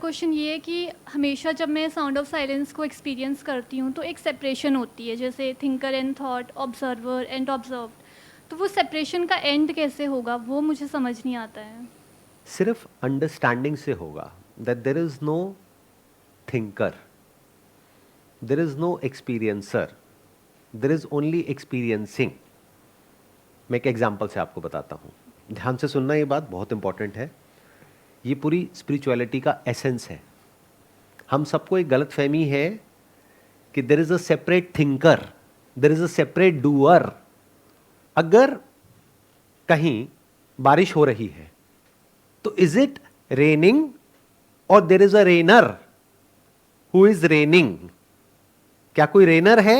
Question ये है कि हमेशा जब मैं साउंड ऑफ साइलेंस को एक्सपीरियंस करती हूँ तो एक सेपरेशन होती है, जैसे thinker and thought, observer and observed. तो वो सेपरेशन का एंड कैसे होगा वो मुझे समझ नहीं आता है। सिर्फ अंडरस्टैंडिंग से होगा that there is no thinker, there is no experiencer, there is only experiencing. मैं एक एग्जाम्पल से आपको बताता हूँ, ध्यान से सुनना, ये बात बहुत इंपॉर्टेंट है। ये पूरी स्पिरिचुअलिटी का एसेंस है। हम सबको एक गलत फहमी है कि देर is a separate thinker, there is a separate doer. अगर कहीं बारिश हो रही है तो इज इट रेनिंग और there is a rainer who is raining? क्या कोई रेनर है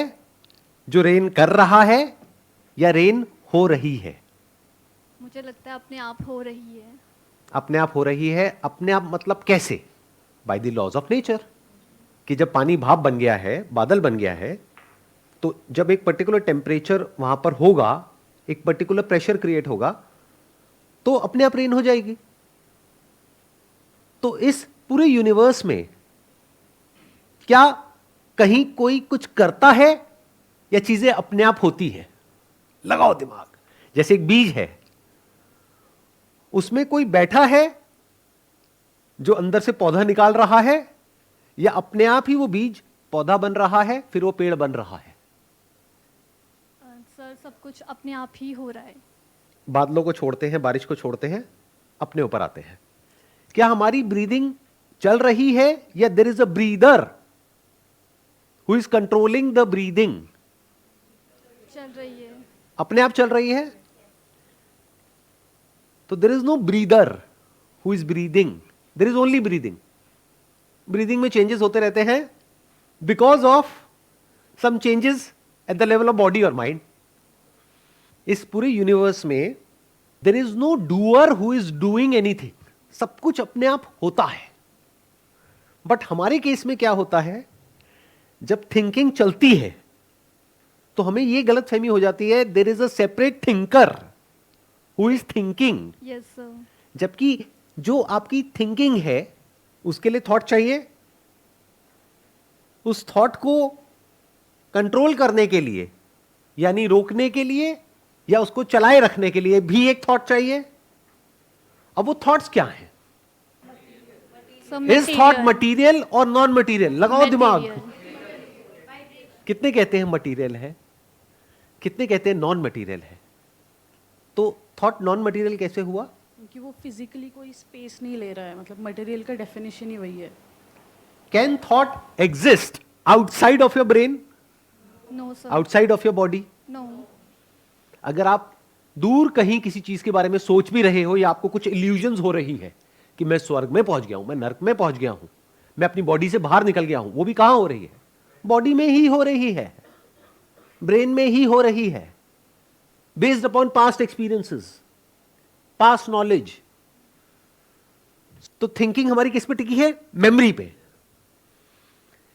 जो रेन कर रहा है या रेन हो रही है? मुझे लगता है अपने आप हो रही है। अपने आप हो रही है। अपने आप मतलब कैसे? By the laws of nature. कि जब पानी भाप बन गया है, बादल बन गया है, तो जब एक पर्टिकुलर टेम्परेचर वहां पर होगा, एक पर्टिकुलर प्रेशर क्रिएट होगा, तो अपने आप रेन हो जाएगी। तो इस पूरे यूनिवर्स में क्या कहीं कोई कुछ करता है या चीजें अपने आप होती है? लगाओ दिमाग। जैसे एक बीज है, उसमें कोई बैठा है जो अंदर से पौधा निकाल रहा है, या अपने आप ही वो बीज पौधा बन रहा है, फिर वो पेड़ बन रहा है? सर, सब कुछ अपने आप ही हो रहा है। बादलों को छोड़ते हैं, बारिश को छोड़ते हैं, अपने ऊपर आते हैं। क्या हमारी ब्रीदिंग चल रही है या there is a breather who is controlling the breathing? चल रही है। अपने आप चल रही है। तो there is no breather who is breathing, there is only breathing. Breathing में चेंजेस होते रहते हैं because of some changes at the level of body और माइंड। इस पूरे यूनिवर्स में there is no doer who is doing anything. सब कुछ अपने आप होता है। बट हमारे केस में क्या होता है, जब थिंकिंग चलती है तो हमें यह गलत फहमी हो जाती है देर is a separate thinker who is thinking. Yes sir. जबकि जो आपकी थिंकिंग है उसके लिए थॉट चाहिए। उस थॉट को कंट्रोल करने के लिए, यानी रोकने के लिए या उसको चलाए रखने के लिए भी एक थॉट चाहिए। अब वो थॉट्स क्या हैं? इज थॉट मटीरियल और नॉन मटीरियल? लगाओ दिमाग। कितने कहते हैं मटीरियल है, कितने कहते हैं नॉन मटीरियल है? तो थॉट नॉन मटीरियल कैसे हुआ? क्योंकि वो फिजिकली कोई स्पेस नहीं ले रहा है, मतलब मटेरियल का डेफिनेशन ही वही है। Can thought exist outside of your brain, no sir. Outside of your body? No. अगर आप दूर कहीं किसी चीज के बारे में सोच भी रहे हो या आपको कुछ इल्यूजन्स हो रही है कि मैं स्वर्ग में पहुंच गया हूं, मैं नर्क में पहुंच गया हूं, मैं अपनी बॉडी से बाहर निकल गया हूं, वो भी कहां हो रही है? बॉडी में ही हो रही है, ब्रेन में ही हो रही है, based upon past experiences, past knowledge. तो थिंकिंग हमारी किस पे टिकी है? मेमोरी पे।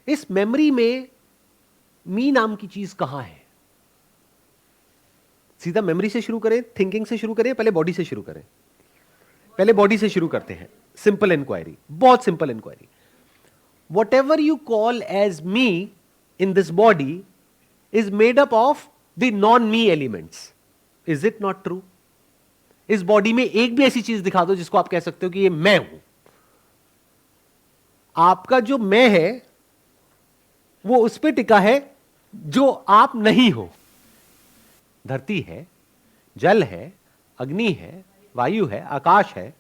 इस मेमोरी में मी नाम की चीज कहां है? सीधा मेमोरी से शुरू करें, थिंकिंग से शुरू करें, पहले बॉडी से शुरू करें? पहले बॉडी से शुरू करते हैं। सिंपल इंक्वायरी, बहुत simple inquiry. Whatever you call as me in this body is made up of the non me elements. Is it not true? इस बॉडी में एक भी ऐसी चीज दिखा दो जिसको आप कह सकते हो कि ये मैं हूं। आपका जो मैं है वो उस पर टिका है जो आप नहीं हो। धरती है, जल है, अग्नि है, वायु है, आकाश है,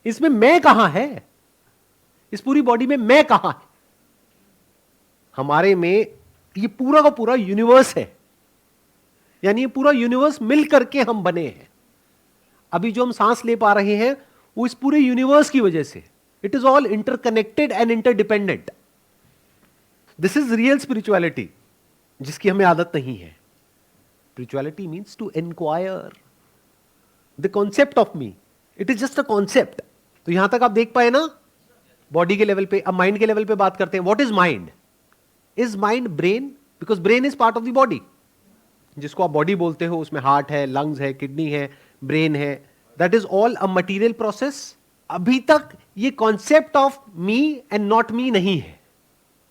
इसमें मैं कहां है? इस पूरी बॉडी में मैं कहां है? हमारे में ये पूरा का पूरा यूनिवर्स है, यानी ये पूरा यूनिवर्स मिल करके हम बने हैं। अभी जो हम सांस ले पा रहे हैं वो इस पूरे यूनिवर्स की वजह से। It is all interconnected and interdependent. This is real spirituality, जिसकी हमें आदत नहीं है। Spirituality means to inquire the concept of me. It is just a concept. तो यहां तक आप देख पाए ना, बॉडी के लेवल पे। अब माइंड के लेवल पे बात करते हैं। What is mind? Is mind brain? Because brain is part of the body. जिसको आप बॉडी बोलते हो उसमें हार्ट है, लंग्स है, किडनी है, ब्रेन है। That is all a material process अभी तक ये concept of me and not me नहीं है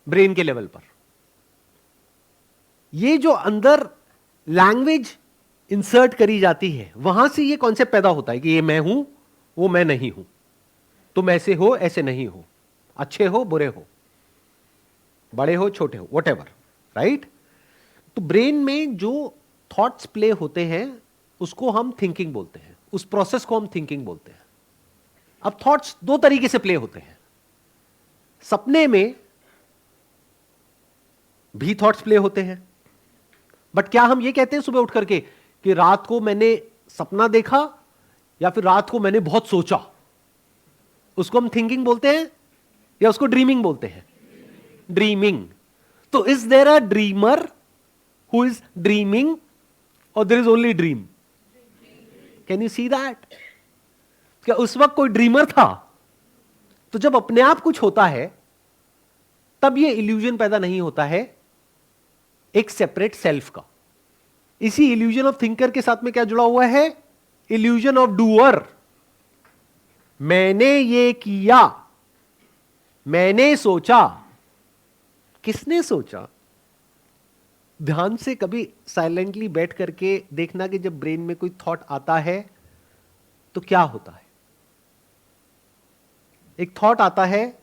ब्रेन के लेवल पर। ये जो अंदर लैंग्वेज इंसर्ट करी जाती है, वहां से ये कॉन्सेप्ट पैदा होता है कि ये मैं हूं, वो मैं नहीं हूं, तुम ऐसे हो ऐसे नहीं हो, अच्छे हो बुरे हो, बड़े हो छोटे हो, वट एवर, राइट। तो ब्रेन में जो थॉट्स प्ले होते हैं उसको हम थिंकिंग बोलते हैं, उस प्रोसेस को हम थिंकिंग बोलते हैं। अब थॉट्स दो तरीके से प्ले होते हैं। सपने में भी थॉट्स प्ले होते हैं, बट क्या हम ये कहते हैं सुबह उठ करके कि रात को मैंने सपना देखा या फिर रात को मैंने बहुत सोचा, उसको हम थिंकिंग बोलते हैं या उसको ड्रीमिंग बोलते हैं? ड्रीमिंग। तो is there a dreamer who is dreaming और there is only dream? Can you see that? क्या उस वक्त कोई ड्रीमर था? तो जब अपने आप कुछ होता है तब यह इल्यूजन पैदा नहीं होता है एक सेपरेट सेल्फ का। इसी इल्यूजन ऑफ थिंकर के साथ में क्या जुड़ा हुआ है? Illusion of doer. मैंने ये किया, मैंने सोचा। किसने सोचा? ध्यान से कभी साइलेंटली बैठ करके देखना कि जब ब्रेन में कोई थॉट आता है तो क्या होता है। एक थॉट आता है,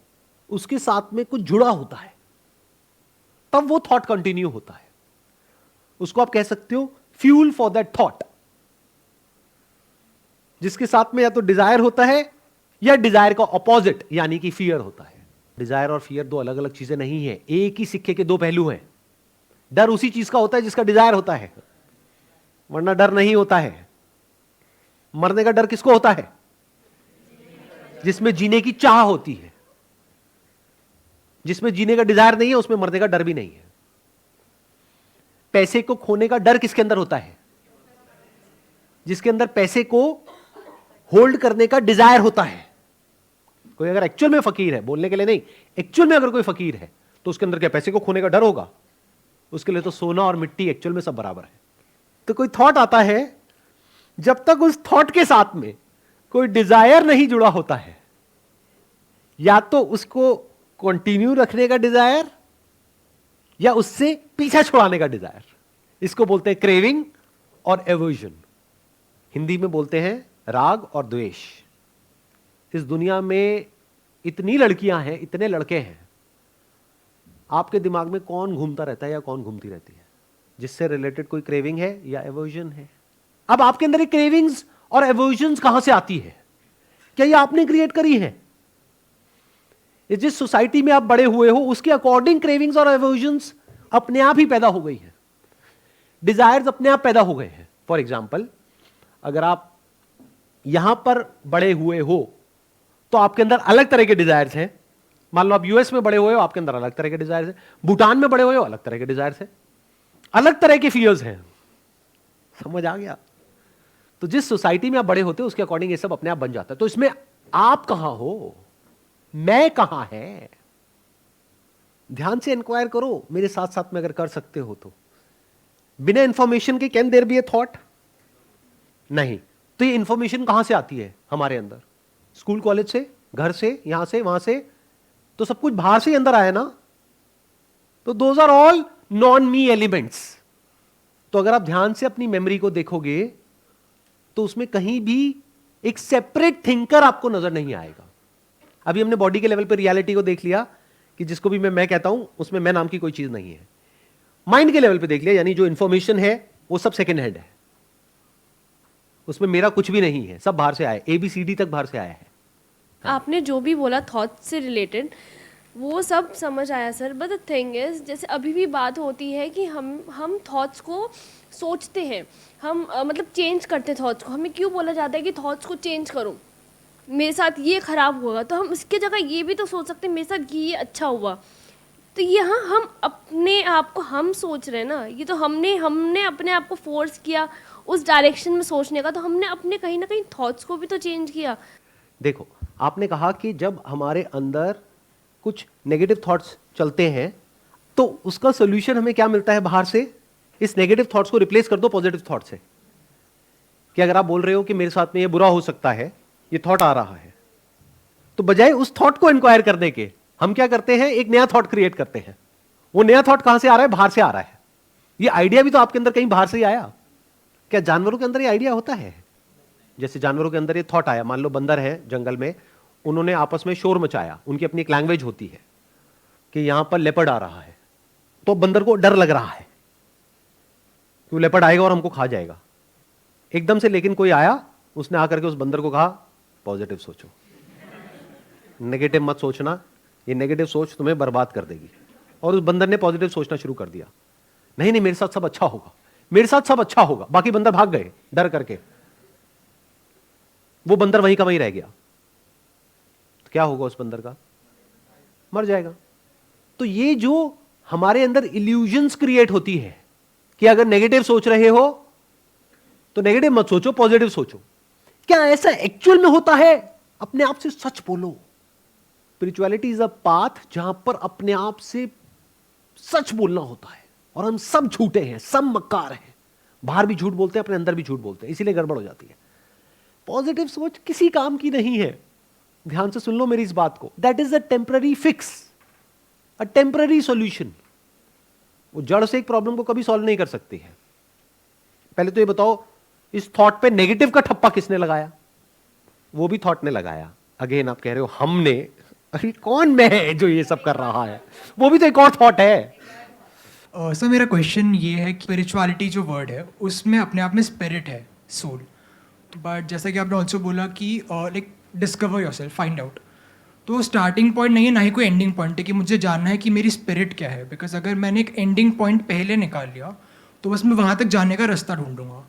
उसके साथ में कुछ जुड़ा होता है, तब वो थॉट कंटिन्यू होता है। उसको आप कह सकते हो फ्यूल फॉर दैट थॉट, जिसके साथ में या तो डिजायर होता है या डिजायर का ऑपोजिट यानी कि फियर होता है। डिजायर और फियर दो अलग अलग चीजें नहीं है, एक ही सिक्के के दो पहलू हैं। डर उसी चीज का होता है जिसका डिजायर होता है, वरना डर नहीं होता है। मरने का डर किसको होता है? जिसमें जीने की चाह होती है। जिसमें जीने का डिजायर नहीं है उसमें मरने का डर भी नहीं है। पैसे को खोने का डर किसके अंदर होता है? जिसके अंदर पैसे को होल्ड करने का डिजायर होता है। कोई अगर एक्चुअल में फकीर है, बोलने के लिए नहीं, एक्चुअल में अगर कोई फकीर है तो उसके अंदर क्या पैसे को खोने का डर होगा? उसके लिए तो सोना और मिट्टी एक्चुअल में सब बराबर है। तो कोई थॉट आता है, जब तक उस थॉट के साथ में कोई डिजायर नहीं जुड़ा होता है, या तो उसको कंटिन्यू रखने का डिजायर या उससे पीछा छुड़ाने का डिजायर। इसको बोलते हैं क्रेविंग और एवर्जन। हिंदी में बोलते हैं राग और द्वेष। इस दुनिया में इतनी लड़कियां हैं, इतने लड़के हैं, आपके दिमाग में कौन घूमता रहता है या कौन घूमती रहती है जिससे रिलेटेड कोई क्रेविंग है या एवर्जन है? अब आपके अंदर ये क्रेविंग्स और एवर्जन कहां से आती है? क्या ये आपने क्रिएट करी है? ये जिस सोसाइटी में आप बड़े हुए हो उसके अकॉर्डिंग क्रेविंग्स और एवर्जन्स अपने आप ही पैदा हो गई है। डिजायर्स अपने आप पैदा हो गए हैं। फॉर एग्जाम्पल, अगर आप यहां पर बड़े हुए हो तो आपके अंदर अलग तरह के डिजायर्स हैं। मान लो आप यूएस में बड़े हुए हो, आपके अंदर अलग तरह के डिजायर्स हैं। भूटान में बड़े हुए हो, अलग तरह के डिजायर्स हैं, अलग तरह के फियर्स हैं। समझ आ गया? तो जिस सोसाइटी में आप बड़े होते हो उसके अकॉर्डिंग ये सब अपने आप बन जाता है। तो इसमें आप कहां हो, मैं कहां है, ध्यान से इंक्वायर करो मेरे साथ साथ में अगर कर सकते हो तो। बिना इंफॉर्मेशन के can there be a thought? नहीं। तो ये इंफॉर्मेशन कहां से आती है हमारे अंदर? स्कूल कॉलेज से, घर से, यहां से, वहां से, तो सब कुछ बाहर से ही अंदर आया ना। तो those are all non me elements. तो अगर आप ध्यान से अपनी मेमोरी को देखोगे तो उसमें कहीं भी एक सेपरेट थिंकर आपको नजर नहीं आएगा। अभी हमने बॉडी के लेवल पर रियलिटी को देख लिया कि जिसको भी मैं कहता हूं उसमें मैं नाम की कोई चीज नहीं है। माइंड के लेवल पे देख लिया, यानी जो इंफॉर्मेशन है वो सब सेकंड हैंड है, उसमें मेरा कुछ भी नहीं है, सब बाहर से आया, ABCD तक बाहर से आया है। आपने जो भी बोला थॉट से रिलेटेड वो सब समझ आया sir, but the thing is जैसे अभी भी बात होती है कि हम थॉट्स को सोचते हैं, हम मतलब चेंज करते हैं थॉट्स को। हमें क्यों बोला जाता है कि थॉट्स को चेंज करो, मेरे साथ ये खराब हुआ तो हम इसके जगह ये भी तो सोच सकते हैं मेरे साथ ये अच्छा हुआ। तो यहाँ हम अपने आप को हम सोच रहे हैं ना, ये तो हमने अपने आप को फोर्स किया उस डायरेक्शन में सोचने का, तो हमने अपने कहीं ना कहीं थॉट्स को भी तो चेंज किया। देखो, आपने कहा कि जब हमारे अंदर कुछ नेगेटिव थॉट्स चलते हैं तो उसका सोल्यूशन हमें क्या मिलता है बाहर से? इस नेगेटिव थॉट्स को रिप्लेस कर दो पॉजिटिव थॉट से। कि अगर आप बोल रहे हो कि मेरे साथ में ये बुरा हो सकता है, ये थॉट आ रहा है, तो बजाय उस थॉट को इंक्वायर करने के हम क्या करते हैं, एक नया थॉट क्रिएट करते हैं। वो नया थॉट कहां से आ रहा है? बाहर से आ रहा है। ये आइडिया भी तो आपके अंदर कहीं बाहर से ही आया। क्या जानवरों के अंदर ये आइडिया होता है? जैसे जानवरों के अंदर ये थॉट आया, मान लो बंदर है जंगल में, उन्होंने आपस में शोर मचाया, उनकी अपनी एक लैंग्वेज होती है कि यहां पर लेपर्ड आ रहा है, तो बंदर को डर लग रहा है कि वो लेपर्ड आएगा और हमको खा जाएगा। एकदम से लेकिन कोई आया, उसने आकर के उस बंदर को कहा पॉजिटिव सोचो, नेगेटिव मत सोचना, ये नेगेटिव सोच तुम्हें बर्बाद कर देगी। और उस बंदर ने पॉजिटिव सोचना शुरू कर दिया, नहीं नहीं मेरे साथ सब अच्छा होगा, मेरे साथ सब अच्छा होगा। बाकी बंदर भाग गए डर करके, वो बंदर वहीं का वहीं रह गया। तो क्या होगा उस बंदर का? मर जाएगा। तो ये जो हमारे अंदर इल्यूजन्स क्रिएट होती है कि अगर नेगेटिव सोच रहे हो तो नेगेटिव मत सोचो, पॉजिटिव सोचो। क्या ऐसा एक्चुअल में होता है? अपने आप से सच बोलो। स्पिरिचुअलिटी इज अ पाथ जहां पर अपने आप से सच बोलना होता है। और हम सब झूठे हैं, सब मक्कार हैं, बाहर भी झूठ बोलते हैं, अपने अंदर भी झूठ बोलते हैं, इसीलिए गड़बड़ हो जाती है। पॉजिटिव सोच किसी काम की नहीं है। ध्यान से सुन लो मेरी इस बात को। That is a temporary fix, a temporary solution. वो जड़ से एक प्रॉब्लम को कभी सॉल्व नहीं कर सकती है। पहले तो ये बताओ, इस थॉट पे नेगेटिव का ठप्पा किसने लगाया? वो भी थॉट ने लगाया। अगेन आप कह रहे हो हमने, अरे कौन मैं है जो ये सब कर रहा है? वो भी तो एक और थॉट है। सर मेरा क्वेश्चन ये है कि स्पिरिचुअलिटी जो वर्ड है उसमें अपने आप में स्पिरिट है, सोल। बट जैसा कि आपने ऑल्सो बोला कि like discover yourself, find out, तो स्टार्टिंग पॉइंट नहीं है, ना ही कोई एंडिंग पॉइंट है कि मुझे जानना है कि मेरी स्पिरिट क्या है। बिकॉज अगर मैंने एक एंडिंग पॉइंट पहले निकाल लिया तो बस मैं वहाँ तक जाने का रास्ता ढूंढूंगा।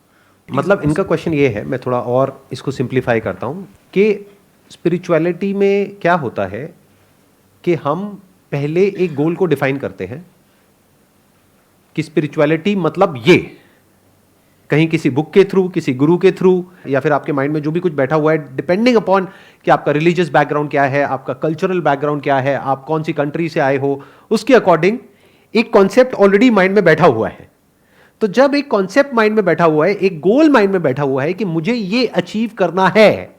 मतलब इनका क्वेश्चन ये है, मैं थोड़ा और इसको सिंप्लीफाई करता हूँ कि स्पिरिचुअलिटी में क्या होता है कि हम पहले एक गोल को डिफाइन करते हैं कि स्पिरिचुअलिटी मतलब ये, कहीं किसी बुक के थ्रू, किसी गुरु के थ्रू, या फिर आपके माइंड में जो भी कुछ बैठा हुआ है, डिपेंडिंग अपॉन कि आपका रिलीजियस बैकग्राउंड क्या है, आपका कल्चरल बैकग्राउंड क्या है, आप कौन सी कंट्री से आए हो, उसके अकॉर्डिंग एक कॉन्सेप्ट ऑलरेडी माइंड में बैठा हुआ है। तो जब एक कॉन्सेप्ट माइंड में बैठा हुआ है, एक गोल माइंड में बैठा हुआ है कि मुझे ये अचीव करना है,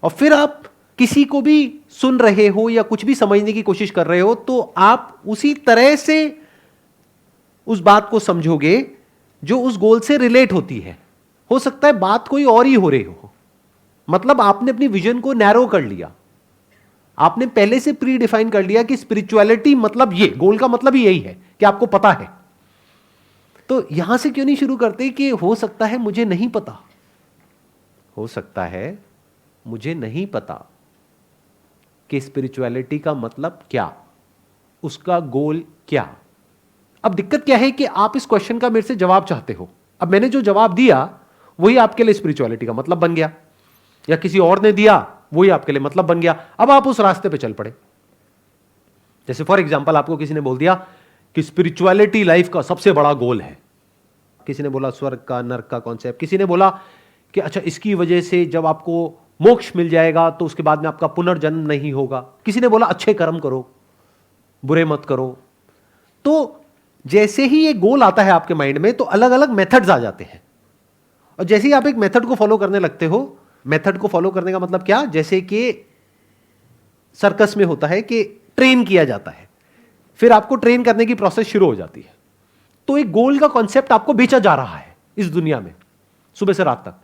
और फिर आप किसी को भी सुन रहे हो या कुछ भी समझने की कोशिश कर रहे हो, तो आप उसी तरह से उस बात को समझोगे जो उस गोल से रिलेट होती है। हो सकता है बात कोई और ही हो रही हो, मतलब आपने अपनी विजन को नैरो कर लिया, आपने पहले से प्री डिफाइन कर लिया कि स्पिरिचुअलिटी मतलब ये, गोल का मतलब ही यही है कि आपको पता है। तो यहां से क्यों नहीं शुरू करते कि हो सकता है मुझे नहीं पता, हो सकता है मुझे नहीं पता कि स्पिरिचुअलिटी का मतलब क्या, उसका गोल क्या। अब दिक्कत क्या है कि आप इस क्वेश्चन का मेरे से जवाब चाहते हो। अब मैंने जो जवाब दिया वही आपके लिए स्पिरिचुअलिटी का मतलब बन गया, या किसी और ने दिया वही आपके लिए मतलब बन गया। अब आप उस रास्ते पे चल पड़े। जैसे फॉर एग्जांपल आपको किसी ने बोल दिया कि स्पिरिचुअलिटी लाइफ का सबसे बड़ा गोल है। किसी ने बोला स्वर्ग का, नरक का कॉन्सेप्ट। किसी ने बोला कि अच्छा इसकी वजह से जब आपको मोक्ष मिल जाएगा तो उसके बाद में आपका पुनर्जन्म नहीं होगा। किसी ने बोला अच्छे कर्म करो, बुरे मत करो। तो जैसे ही ये गोल आता है आपके माइंड में तो अलग अलग मेथड्स आ जाते हैं, और जैसे ही आप एक मेथड को फॉलो करने लगते हो, मेथड को फॉलो करने का मतलब क्या, जैसे कि सर्कस में होता है कि ट्रेन किया जाता है, फिर आपको ट्रेन करने की प्रोसेस शुरू हो जाती है। तो एक गोल का कॉन्सेप्ट आपको बेचा जा रहा है इस दुनिया में सुबह से रात तक।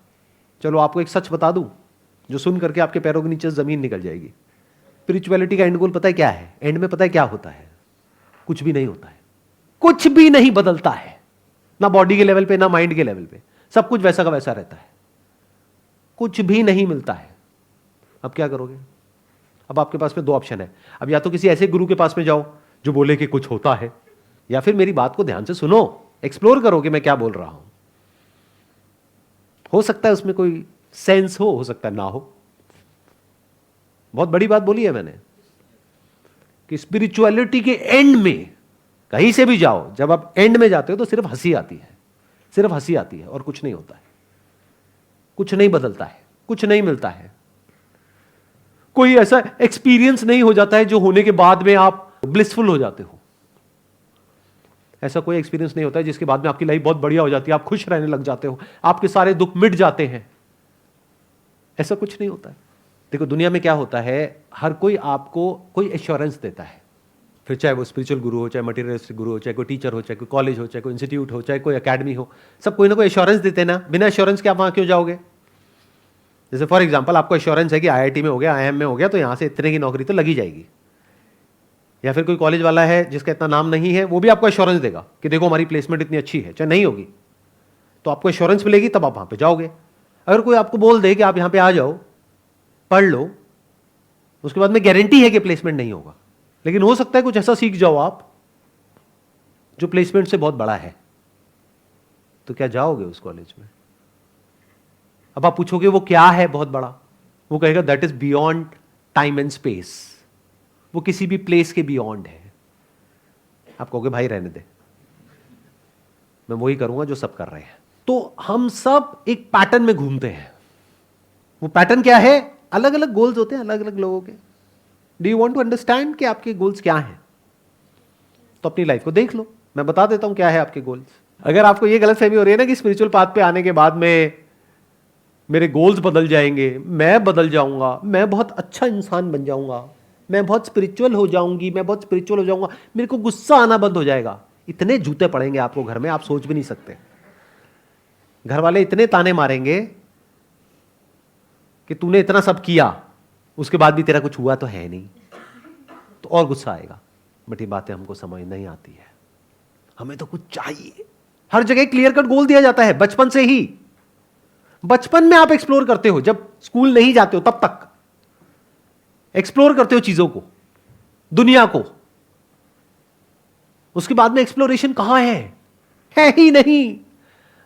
चलो आपको एक सच बता दूं जो सुन करके आपके पैरों के नीचे जमीन निकल जाएगी। स्पिरिचुअलिटी का एंड गोल पता है क्या है? एंड में पता है क्या होता है? कुछ भी नहीं होता है, कुछ भी नहीं बदलता है, ना बॉडी के लेवल पे ना माइंड के लेवल पे, सब कुछ वैसा का वैसा रहता है, कुछ भी नहीं मिलता है। अब क्या करोगे? अब आपके पास में दो ऑप्शन है। अब या तो किसी ऐसे गुरु के पास में जाओ जो बोले कि कुछ होता है, या फिर मेरी बात को ध्यान से सुनो, एक्सप्लोर करो कि मैं क्या बोल रहा हूं। हो सकता है उसमें कोई सेंस हो सकता है ना हो। बहुत बड़ी बात बोली है मैंने कि स्पिरिचुअलिटी के एंड में कहीं से भी जाओ, जब आप एंड में जाते हो तो सिर्फ हंसी आती है, सिर्फ हंसी आती है और कुछ नहीं होता है, कुछ नहीं बदलता है, कुछ नहीं मिलता है। कोई ऐसा एक्सपीरियंस नहीं हो जाता है जो होने के बाद में आप ब्लिसफुल हो जाते हो। ऐसा कोई एक्सपीरियंस नहीं होता है जिसके बाद में आपकी लाइफ बहुत बढ़िया हो जाती है, आप खुश रहने लग जाते हो, आपके सारे दुख मिट जाते हैं। ऐसा कुछ नहीं होता है। देखो दुनिया में क्या होता है, हर कोई आपको कोई एश्योरेंस देता है, फिर चाहे वो स्पिरिचुअल गुरु हो, चाहे मटेरियलिस्टिक गुरु हो, चाहे कोई टीचर हो, चाहे कोई कॉलेज हो, चाहे कोई इंस्टीट्यूट हो, चाहे कोई एकेडमी हो, सब कोई ना कोई एश्योरेंस देते हैं ना। बिना एश्योरेंस के आप वहाँ क्यों जाओगे? जैसे फॉर एग्जाम्पल आपको एश्योरेंस है कि IIT में हो गया, IIM में हो गया, तो यहाँ से इतने की नौकरी तो लगी जाएगी। या फिर कोई कॉलेज वाला है जिसका इतना नाम नहीं है, वो भी आपको एश्योरेंस देगा कि देखो हमारी प्लेसमेंट इतनी अच्छी है, चाहे नहीं होगी तो आपको एश्योरेंस मिलेगी, तब आप वहाँ पे जाओगे। अगर कोई आपको बोल दे कि आप यहाँ पे आ जाओ, पढ़ लो, उसके बाद में गारंटी है कि प्लेसमेंट नहीं होगा, लेकिन हो सकता है कुछ ऐसा सीख जाओ आप जो प्लेसमेंट से बहुत बड़ा है, तो क्या जाओगे उस कॉलेज में? अब आप पूछोगे वो क्या है बहुत बड़ा, वो कहेगा that is beyond time and space, वो किसी भी प्लेस के बियॉन्ड है। आप कहोगे भाई रहने दे, मैं वही करूंगा जो सब कर रहे हैं। तो हम सब एक पैटर्न में घूमते हैं। वो पैटर्न क्या है? अलग अलग गोल्स होते हैं अलग अलग लोगों के। Do you want to understand कि आपके गोल्स क्या हैं? तो अपनी लाइफ को देख लो, मैं बता देता हूं क्या है आपके गोल्स। अगर आपको ये गलतफहमी हो रही है ना कि स्पिरिचुअल पाथ पे आने के बाद में मेरे गोल्स बदल जाएंगे, मैं बदल जाऊंगा, मैं बहुत अच्छा इंसान बन जाऊंगा, मैं बहुत स्पिरिचुअल हो जाऊंगी, मैं बहुत स्पिरिचुअल हो जाऊंगा, मेरे को गुस्सा आना बंद हो जाएगा, इतने जूते पड़ेंगे आपको घर में, आप सोच भी नहीं सकते। घर वाले इतने ताने मारेंगे कि तूने इतना सब किया, उसके बाद भी तेरा कुछ हुआ तो है नहीं, तो और गुस्सा आएगा। बट ये बातें हमको समझ नहीं आती है, हमें तो कुछ चाहिए। हर जगह क्लियर कट गोल दिया जाता है बचपन से ही। बचपन में आप एक्सप्लोर करते हो, जब स्कूल नहीं जाते हो तब तक एक्सप्लोर करते हो चीजों को, दुनिया को। उसके बाद में एक्सप्लोरेशन कहां है ही नहीं।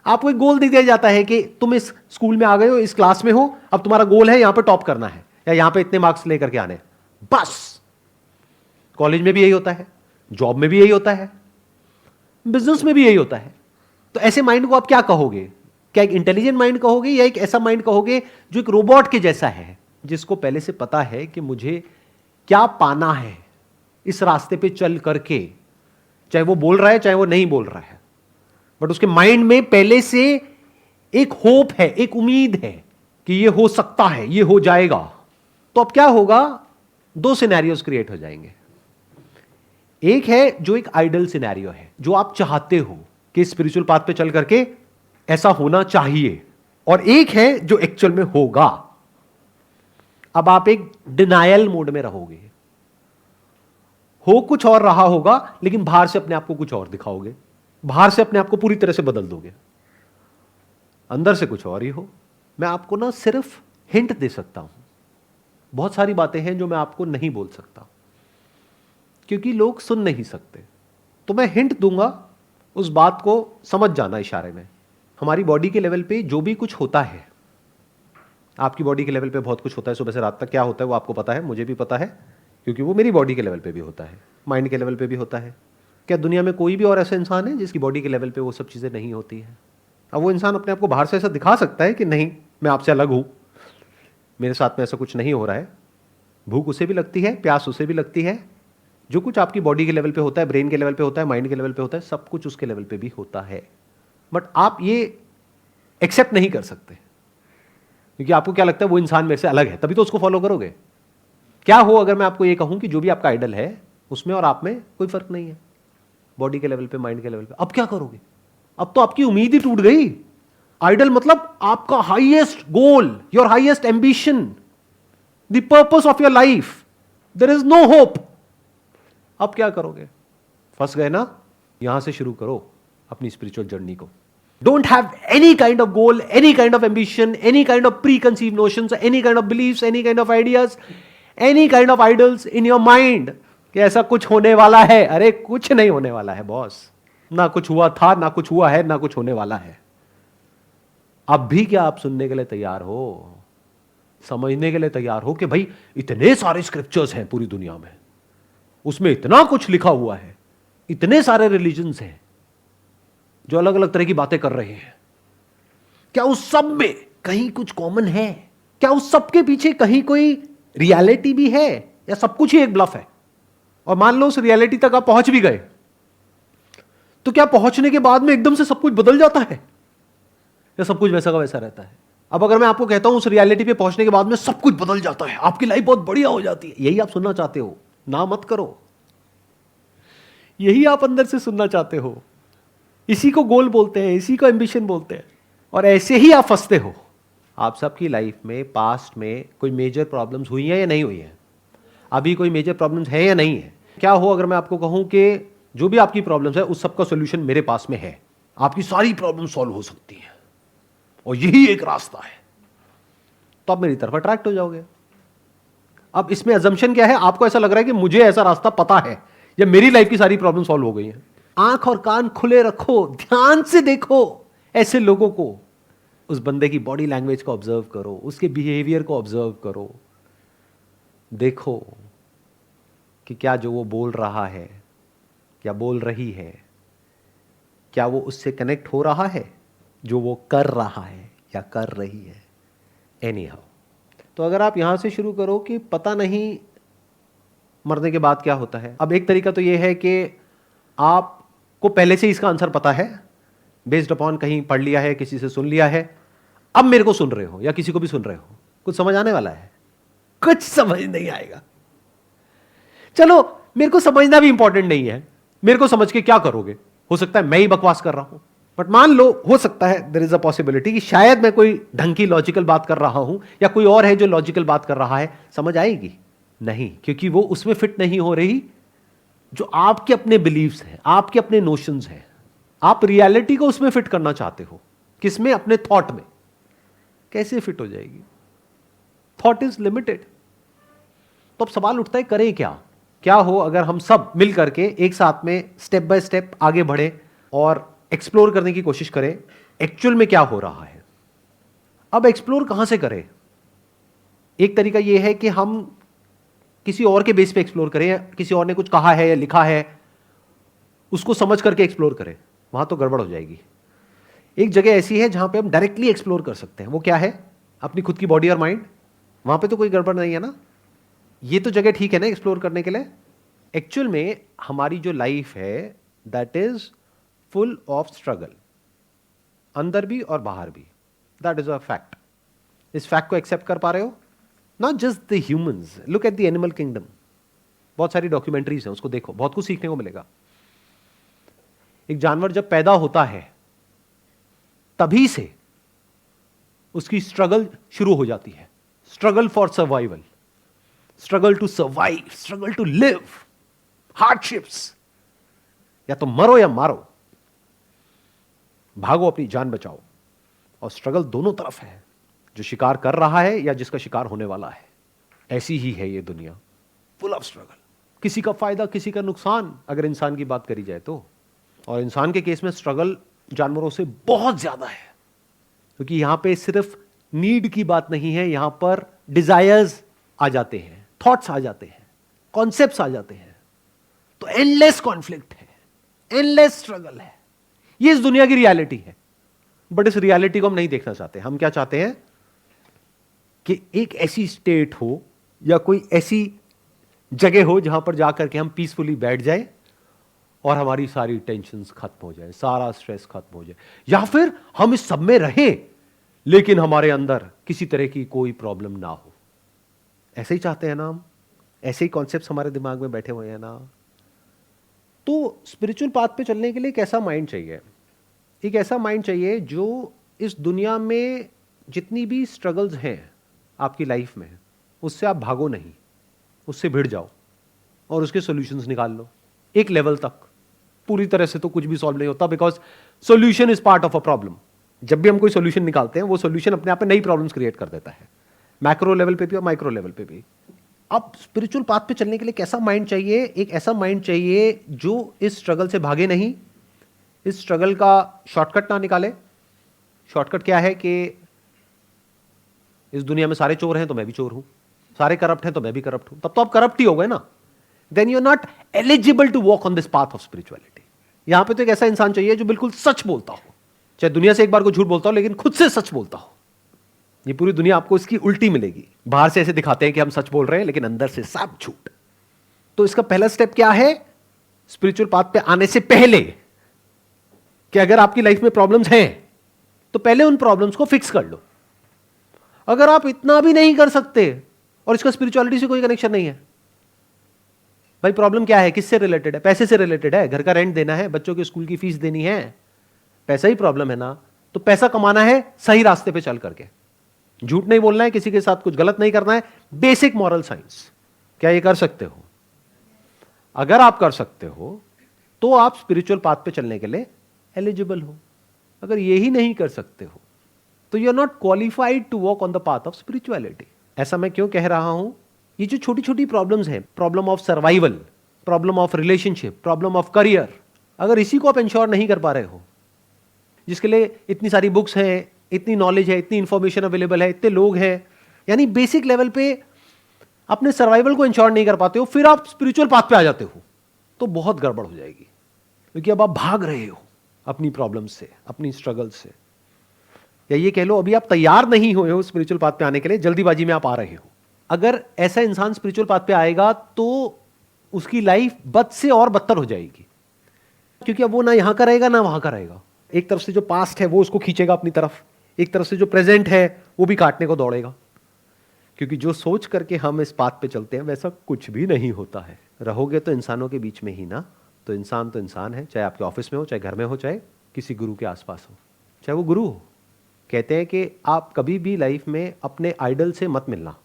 आपको एक गोल दे दिया जाता है कि तुम इस स्कूल में आ गए हो, इस क्लास में हो, अब तुम्हारा गोल है यहां पे टॉप करना है या यहां पे इतने मार्क्स लेकर के आने हैं, बस। कॉलेज में भी यही होता है, जॉब में भी यही होता है, बिजनेस में भी यही होता है। तो ऐसे माइंड को आप क्या कहोगे? क्या एक इंटेलिजेंट माइंड कहोगे या एक ऐसा माइंड कहोगे जो एक रोबोट के जैसा है, जिसको पहले से पता है कि मुझे क्या पाना है इस रास्ते पे चल करके, चाहे वो बोल रहा है चाहे वो नहीं बोल रहा है, बट उसके माइंड में पहले से एक होप है, एक उम्मीद है कि ये हो सकता है, ये हो जाएगा। तो अब क्या होगा? दो सिनेरियोस क्रिएट हो जाएंगे। एक है जो एक आइडल सिनेरियो है, जो आप चाहते हो कि स्पिरिचुअल पाथ पे चल करके ऐसा होना चाहिए, और एक है जो एक्चुअल में होगा। अब आप एक डिनायल मोड में रहोगे, हो कुछ और रहा होगा, लेकिन बाहर से अपने आप को कुछ और दिखाओगे, बाहर से अपने आप को पूरी तरह से बदल दोगे, अंदर से कुछ और ही हो। मैं आपको ना सिर्फ हिंट दे सकता हूं, बहुत सारी बातें हैं जो मैं आपको नहीं बोल सकता क्योंकि लोग सुन नहीं सकते। तो मैं हिंट दूंगा, उस बात को समझ जाना इशारे में। हमारी बॉडी के लेवल पे जो भी कुछ होता है, आपकी बॉडी के लेवल पे बहुत कुछ होता है, सुबह से रात तक क्या होता है वो आपको पता है, मुझे भी पता है, क्योंकि वो मेरी बॉडी के लेवल पे भी होता है, माइंड के लेवल पे भी होता है। क्या दुनिया में कोई भी और ऐसा इंसान है जिसकी बॉडी के लेवल पे वो सब चीज़ें नहीं होती हैं? अब वो इंसान अपने आप को बाहर से ऐसा दिखा सकता है कि नहीं मैं आपसे अलग हूँ, मेरे साथ में ऐसा कुछ नहीं हो रहा है। भूख उसे भी लगती है, प्यास उसे भी लगती है, जो कुछ आपकी बॉडी के लेवल पे होता है, ब्रेन के लेवल पे होता है, माइंड के लेवल पे होता है, सब कुछ उसके लेवल पे भी होता है। बट आप ये एक्सेप्ट नहीं कर सकते क्योंकि आपको क्या लगता है वो इंसान मेरे से अलग है, तभी तो उसको फॉलो करोगे। क्या हो अगर मैं आपको ये कहूं कि जो भी आपका आइडल है उसमें और आप में कोई फर्क नहीं है, बॉडी के लेवल पे, माइंड के लेवल पे? अब क्या करोगे? अब तो आपकी उम्मीद ही टूट गई। आइडल मतलब आपका highest goal, your highest ambition, the purpose of your life, there is no hope. अब क्या करोगे? फंस गए ना? यहां से शुरू करो अपनी स्पिरिचुअल जर्नी को। Don't have any kind of goal, any kind of ambition, any kind of preconceived notions, any kind of beliefs, any kind of ideas, any kind of idols in your mind कि ऐसा कुछ होने वाला है। अरे कुछ नहीं होने वाला है बॉस, ना कुछ हुआ था, ना कुछ हुआ है, ना कुछ होने वाला है। अब भी क्या आप सुनने के लिए तैयार हो, समझने के लिए तैयार हो कि भाई इतने सारे स्क्रिप्चर्स हैं पूरी दुनिया में, उसमें इतना कुछ लिखा हुआ है, इतने सारे रिलीजन्स हैं जो अलग अलग तरह की बातें कर रहे हैं, क्या उस सब में कहीं कुछ कॉमन है? क्या उस सब के पीछे कहीं कोई रियलिटी भी है, या सब कुछ ही एक ब्लफ है? और मान लो उस रियलिटी तक आप पहुंच भी गए, तो क्या पहुंचने के बाद में एकदम से सब कुछ बदल जाता है, या सब कुछ वैसा का वैसा रहता है? अब अगर मैं आपको कहता हूं उस रियलिटी पे पहुंचने के बाद में सब कुछ बदल जाता है, आपकी लाइफ बहुत बढ़िया हो जाती है, यही आप सुनना चाहते हो? ना मत करो, यही आप अंदर से सुनना चाहते हो, इसी को गोल बोलते हैं, इसी को एम्बिशन बोलते हैं, और ऐसे ही आप फंसते हो। आप सबकी लाइफ में पास्ट में कोई मेजर प्रॉब्लम्स हुई हैं या नहीं हुई हैं? अभी कोई मेजर प्रॉब्लम्स है या नहीं है? क्या हो अगर मैं आपको कहूं कि जो भी आपकी प्रॉब्लम्स है उस सबका सॉल्यूशन मेरे पास में है, आपकी सारी प्रॉब्लम सॉल्व हो सकती है और यही एक रास्ता है, तो आप मेरी तरफ अट्रैक्ट हो जाओगे। अब इसमें अजम्पशन क्या है? आपको ऐसा लग रहा है कि मुझे ऐसा रास्ता पता है या मेरी लाइफ की सारी प्रॉब्लम सॉल्व हो गई हैं। आंख और कान खुले रखो, ध्यान से देखो ऐसे लोगों को, उस बंदे की बॉडी लैंग्वेज को ऑब्जर्व करो, उसके बिहेवियर को ऑब्जर्व करो, देखो कि क्या जो वो बोल रहा है, क्या बोल रही है, क्या वो उससे कनेक्ट हो रहा है जो वो कर रहा है या कर रही है। एनी हाउ, तो अगर आप यहां से शुरू करो कि पता नहीं मरने के बाद क्या होता है। अब एक तरीका तो ये है कि आपको पहले से इसका आंसर पता है, बेस्ड अपॉन कहीं पढ़ लिया है, किसी से सुन लिया है, अब मेरे को सुन रहे हो या किसी को भी सुन रहे हो, कुछ समझ आने वाला है? कुछ समझ नहीं आएगा। चलो, मेरे को समझना भी इंपॉर्टेंट नहीं है, मेरे को समझ के क्या करोगे? हो सकता है मैं ही बकवास कर रहा हूं, बट मान लो हो सकता है देयर इज अ पॉसिबिलिटी कि शायद मैं कोई ढंग की लॉजिकल बात कर रहा हूं या कोई और है जो लॉजिकल बात कर रहा है। समझ आएगी? नहीं, क्योंकि वो उसमें फिट नहीं हो रही जो आपके अपने बिलीव्स हैं, आपके अपने नोशंस हैं। आप रियलिटी को उसमें फिट करना चाहते हो। किसमें? अपने थॉट में। कैसे फिट हो जाएगी? Thought is limited. तो अब सवाल उठता है करें क्या? क्या हो अगर हम सब मिल करके एक साथ में स्टेप बाय स्टेप आगे बढ़े और एक्सप्लोर करने की कोशिश करें एक्चुअल में क्या हो रहा है। अब एक्सप्लोर कहां से करें? एक तरीका यह है कि हम किसी और के बेस पे एक्सप्लोर करें, किसी और ने कुछ कहा है या लिखा है उसको समझ करके एक्सप्लोर करें। वहां तो गड़बड़ हो जाएगी। एक जगह ऐसी है जहां पे हम डायरेक्टली एक्सप्लोर कर सकते हैं। वो क्या है? अपनी खुद की बॉडी और माइंड। वहां पे तो कोई गड़बड़ नहीं है ना? ये तो जगह ठीक है ना एक्सप्लोर करने के लिए। एक्चुअल में हमारी जो लाइफ है that is full of struggle, अंदर भी और बाहर भी। That is a fact. इस फैक्ट को एक्सेप्ट कर पा रहे हो? Not just the humans, look at the animal kingdom. बहुत सारी डॉक्यूमेंट्रीज हैं, उसको देखो, बहुत कुछ सीखने को मिलेगा। एक जानवर जब पैदा होता है तभी से उसकी स्ट्रगल शुरू हो जाती है। Struggle for survival, struggle to survive, struggle to live, hardships. या तो मरो या मारो, भागो, अपनी जान बचाओ। और स्ट्रगल दोनों तरफ है, जो शिकार कर रहा है या जिसका शिकार होने वाला है। ऐसी ही है ये दुनिया, फुल ऑफ स्ट्रगल। किसी का फायदा, किसी का नुकसान, अगर इंसान की बात करी जाए तो। और इंसान के केस में स्ट्रगल जानवरों से बहुत ज्यादा है, क्योंकि यहां पे सिर्फ नीड की बात नहीं है, यहां पर डिजायर्स आ जाते हैं, थॉट्स आ जाते हैं, कॉन्सेप्ट्स आ जाते हैं। तो एंडलेस कॉन्फ्लिक्ट है, एंडलेस स्ट्रगल है। ये इस दुनिया की रियलिटी है। बट इस रियलिटी को हम नहीं देखना चाहते। हम क्या चाहते हैं कि एक ऐसी स्टेट हो या कोई ऐसी जगह हो जहां पर जाकर के हम पीसफुली बैठ जाए और हमारी सारी टेंशन्स खत्म हो जाए, सारा स्ट्रेस खत्म हो जाए, या फिर हम इस सब में रहें लेकिन हमारे अंदर किसी तरह की कोई प्रॉब्लम ना हो। ऐसे ही चाहते हैं ना हम? ऐसे ही कॉन्सेप्ट्स हमारे दिमाग में बैठे हुए हैं ना? तो स्पिरिचुअल पाथ पे चलने के लिए एक ऐसा माइंड चाहिए, एक ऐसा माइंड चाहिए जो इस दुनिया में जितनी भी स्ट्रगल्स हैं आपकी लाइफ में, उससे आप भागो नहीं, उससे भिड़ जाओ और उसके सॉल्यूशंस निकाल लो एक लेवल तक। पूरी तरह से तो कुछ भी सॉल्व नहीं होता, because solution is part of a problem. जब भी हम कोई सॉल्यूशन निकालते हैं वो सॉल्यूशन अपने आप में नई प्रॉब्लम्स क्रिएट कर देता है, मैक्रो लेवल पे भी और माइक्रो लेवल पे भी। अब स्पिरिचुअल पाथ पे चलने के लिए कैसा माइंड चाहिए? एक ऐसा माइंड चाहिए जो इस स्ट्रगल से भागे नहीं, इस स्ट्रगल का शॉर्टकट ना निकाले। शॉर्टकट क्या है कि इस दुनिया में सारे चोर हैं तो मैं भी चोर हूं, सारे करप्ट हैं तो मैं भी करप्ट हूं, तब तो आप करप्ट ही हो गए ना। Then you are not eligible to walk on this path of spirituality. यहां पे तो एक ऐसा इंसान चाहिए जो बिल्कुल सच बोलता हो, चाहे दुनिया से एक बार को झूठ बोलता हो लेकिन खुद से सच बोलता हो। ये पूरी दुनिया आपको इसकी उल्टी मिलेगी। बाहर से ऐसे दिखाते हैं कि हम सच बोल रहे हैं लेकिन अंदर से सब झूठ। तो इसका पहला स्टेप क्या है स्पिरिचुअल पाथ पे आने से पहले? कि अगर आपकी लाइफ में प्रॉब्लम्स हैं तो पहले उन प्रॉब्लम्स को फिक्स कर लो। अगर आप इतना भी नहीं कर सकते और इसका स्पिरिचुअलिटी से कोई कनेक्शन नहीं है, भाई प्रॉब्लम क्या है, किससे रिलेटेड है? पैसे से रिलेटेड है, घर का रेंट देना है, बच्चों के स्कूल की फीस देनी है, पैसा ही प्रॉब्लम है ना। तो पैसा कमाना है सही रास्ते पे चल करके, झूठ नहीं बोलना है, किसी के साथ कुछ गलत नहीं करना है, बेसिक मॉरल साइंस। क्या ये कर सकते हो? अगर आप कर सकते हो तो आप स्पिरिचुअल पाथ पे चलने के लिए एलिजिबल हो। अगर यही नहीं कर सकते हो तो you are not qualified to walk on the path of spirituality. ऐसा मैं क्यों कह रहा हूं? ये जो छोटी छोटी प्रॉब्लम्स हैं, problem of survival, problem of relationship, problem of career, अगर इसी को आप इंश्योर नहीं कर पा रहे हो, जिसके लिए इतनी सारी बुक्स हैं, इतनी नॉलेज है, इतनी इंफॉर्मेशन अवेलेबल है, इतने लोग हैं, यानी बेसिक लेवल पे अपने सर्वाइवल को इंश्योर नहीं कर पाते हो, फिर आप स्पिरिचुअल पाथ पे आ जाते हो, तो बहुत गड़बड़ हो जाएगी। क्योंकि अब आप भाग रहे हो अपनी प्रॉब्लम से, अपनी स्ट्रगल से, या ये कह लो अभी आप तैयार नहीं हुए हो स्पिरिचुअल पाथ पे आने के लिए, जल्दीबाजी में आप आ रहे हो। अगर ऐसा इंसान स्पिरिचुअल पाथ पे आएगा तो उसकी लाइफ बद से और बदतर हो जाएगी, क्योंकि अब वो ना यहां का रहेगा ना वहां का रहेगा। एक तरफ से जो पास्ट है वो उसको खींचेगा अपनी तरफ, एक तरफ से जो प्रेजेंट है वो भी काटने को दौड़ेगा। क्योंकि जो सोच करके हम इस पाथ पे चलते हैं वैसा कुछ भी नहीं होता है। रहोगे तो इंसानों के बीच में ही ना, तो इंसान है, चाहे आपके ऑफिस में हो, चाहे घर में हो, चाहे किसी गुरु के आसपास हो, चाहे वो गुरु हो। कहते हैं कि आप कभी भी लाइफ में अपने आइडल से मत मिलना,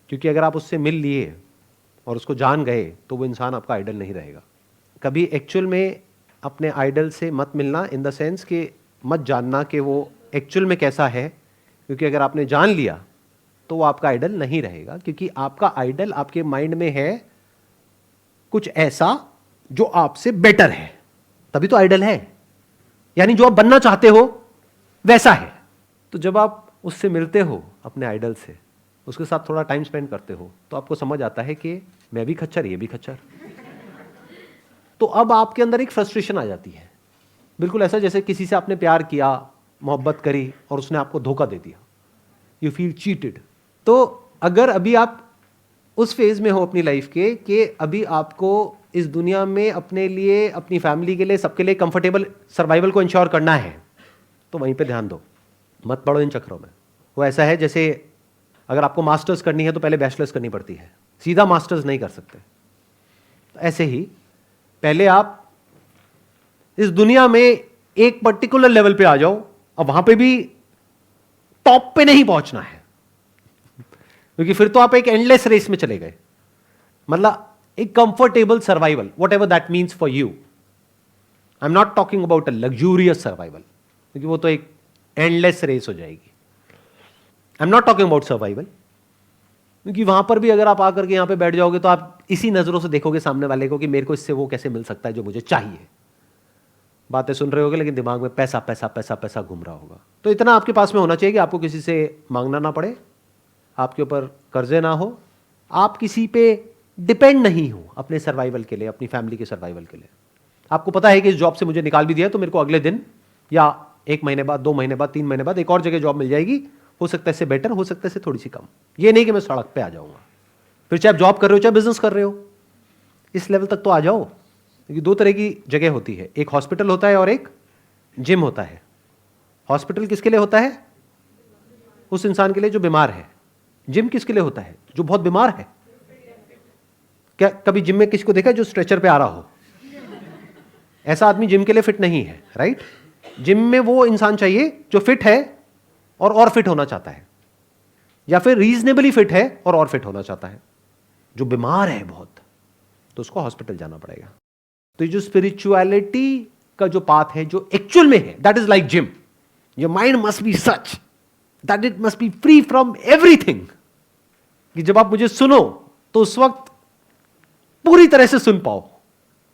क्योंकि अगर आप उससे मिल लिए और उसको जान गए तो वो इंसान आपका आइडल नहीं रहेगा। कभी एक्चुअल में अपने आइडल से मत मिलना, इन द सेंस कि मत जानना कि वो एक्चुअल में कैसा है, क्योंकि अगर आपने जान लिया तो वो आपका आइडल नहीं रहेगा। क्योंकि आपका आइडल आपके माइंड में है कुछ ऐसा जो आपसे बेटर है, तभी तो आइडल है, यानी जो आप बनना चाहते हो वैसा है। तो जब आप उससे मिलते हो अपने आइडल से, उसके साथ थोड़ा टाइम स्पेंड करते हो, तो आपको समझ आता है कि मैं भी खच्चर, ये भी खच्चर। तो अब आपके अंदर एक फ्रस्ट्रेशन आ जाती है, बिल्कुल ऐसा जैसे किसी से आपने प्यार किया, मोहब्बत करी और उसने आपको धोखा दे दिया, यू फील चीटेड। तो अगर अभी आप उस फेज में हो अपनी लाइफ के कि अभी आपको इस दुनिया में अपने लिए, अपनी फैमिली के लिए, सबके लिए कंफर्टेबल सर्वाइवल को इंश्योर करना है, तो वहीं पे ध्यान दो, मत पड़ो इन चक्रों में। वो ऐसा है जैसे अगर आपको मास्टर्स करनी है तो पहले बैचलर्स करनी पड़ती है, सीधा मास्टर्स नहीं कर सकते। तो ऐसे ही पहले आप इस दुनिया में एक पर्टिकुलर लेवल पे आ जाओ, अब वहां पे भी टॉप पे नहीं पहुंचना है, क्योंकि फिर तो आप एक एंडलेस रेस में चले गए। मतलब एक comfortable survival, what ever that means for you. I am not talking about a luxurious survival, क्योंकि वो तो एक एंडलेस रेस हो जाएगी। I am not talking about survival, क्योंकि वहां पर भी अगर आप आकर के यहां पे बैठ जाओगे तो आप इसी नजरों से देखोगे सामने वाले को कि मेरे को इससे वो कैसे मिल सकता है जो मुझे चाहिए। बातें सुन रहे होगे लेकिन दिमाग में पैसा पैसा पैसा पैसा घूम रहा होगा। तो इतना आपके पास में होना चाहिए कि आपको किसी से मांगना ना पड़े, आपके ऊपर कर्जे ना हो, आप किसी पे डिपेंड नहीं हो अपने सर्वाइवल के लिए, अपनी फैमिली के सर्वाइवल के लिए। आपको पता है कि इस जॉब से मुझे निकाल भी दिया तो मेरे को अगले दिन या 1 महीने बाद, 2 महीने बाद, 3 महीने बाद एक और जगह जॉब मिल जाएगी, हो सकता है इससे बेटर, हो सकता है इससे थोड़ी सी कम। ये नहीं कि मैं सड़क पे आ जाऊंगा। फिर चाहे आप जॉब कर रहे हो चाहे बिजनेस कर रहे हो, इस लेवल तक तो आ जाओ। क्योंकि 2 तरह की जगह होती है, एक हॉस्पिटल होता है और एक जिम होता है। हॉस्पिटल किसके लिए होता है? उस इंसान के लिए जो बीमार है। जिम किसके लिए होता है? जो बहुत बीमार है। क्या कभी जिम में किसी को देखा जो स्ट्रेचर पे आ रहा हो? ऐसा आदमी जिम के लिए फिट नहीं है, राइट? जिम में वो इंसान चाहिए जो फिट है और फिट होना चाहता है, या फिर रीजनेबली फिट है और फिट होना चाहता है। जो बीमार है बहुत, तो उसको हॉस्पिटल जाना पड़ेगा। तो ये जो स्पिरिचुअलिटी का जो पाथ है, जो एक्चुअल में है, that is like gym. Your mind must be such that it must be free from everything. कि जब आप मुझे सुनो तो उस वक्त पूरी तरह से सुन पाओ।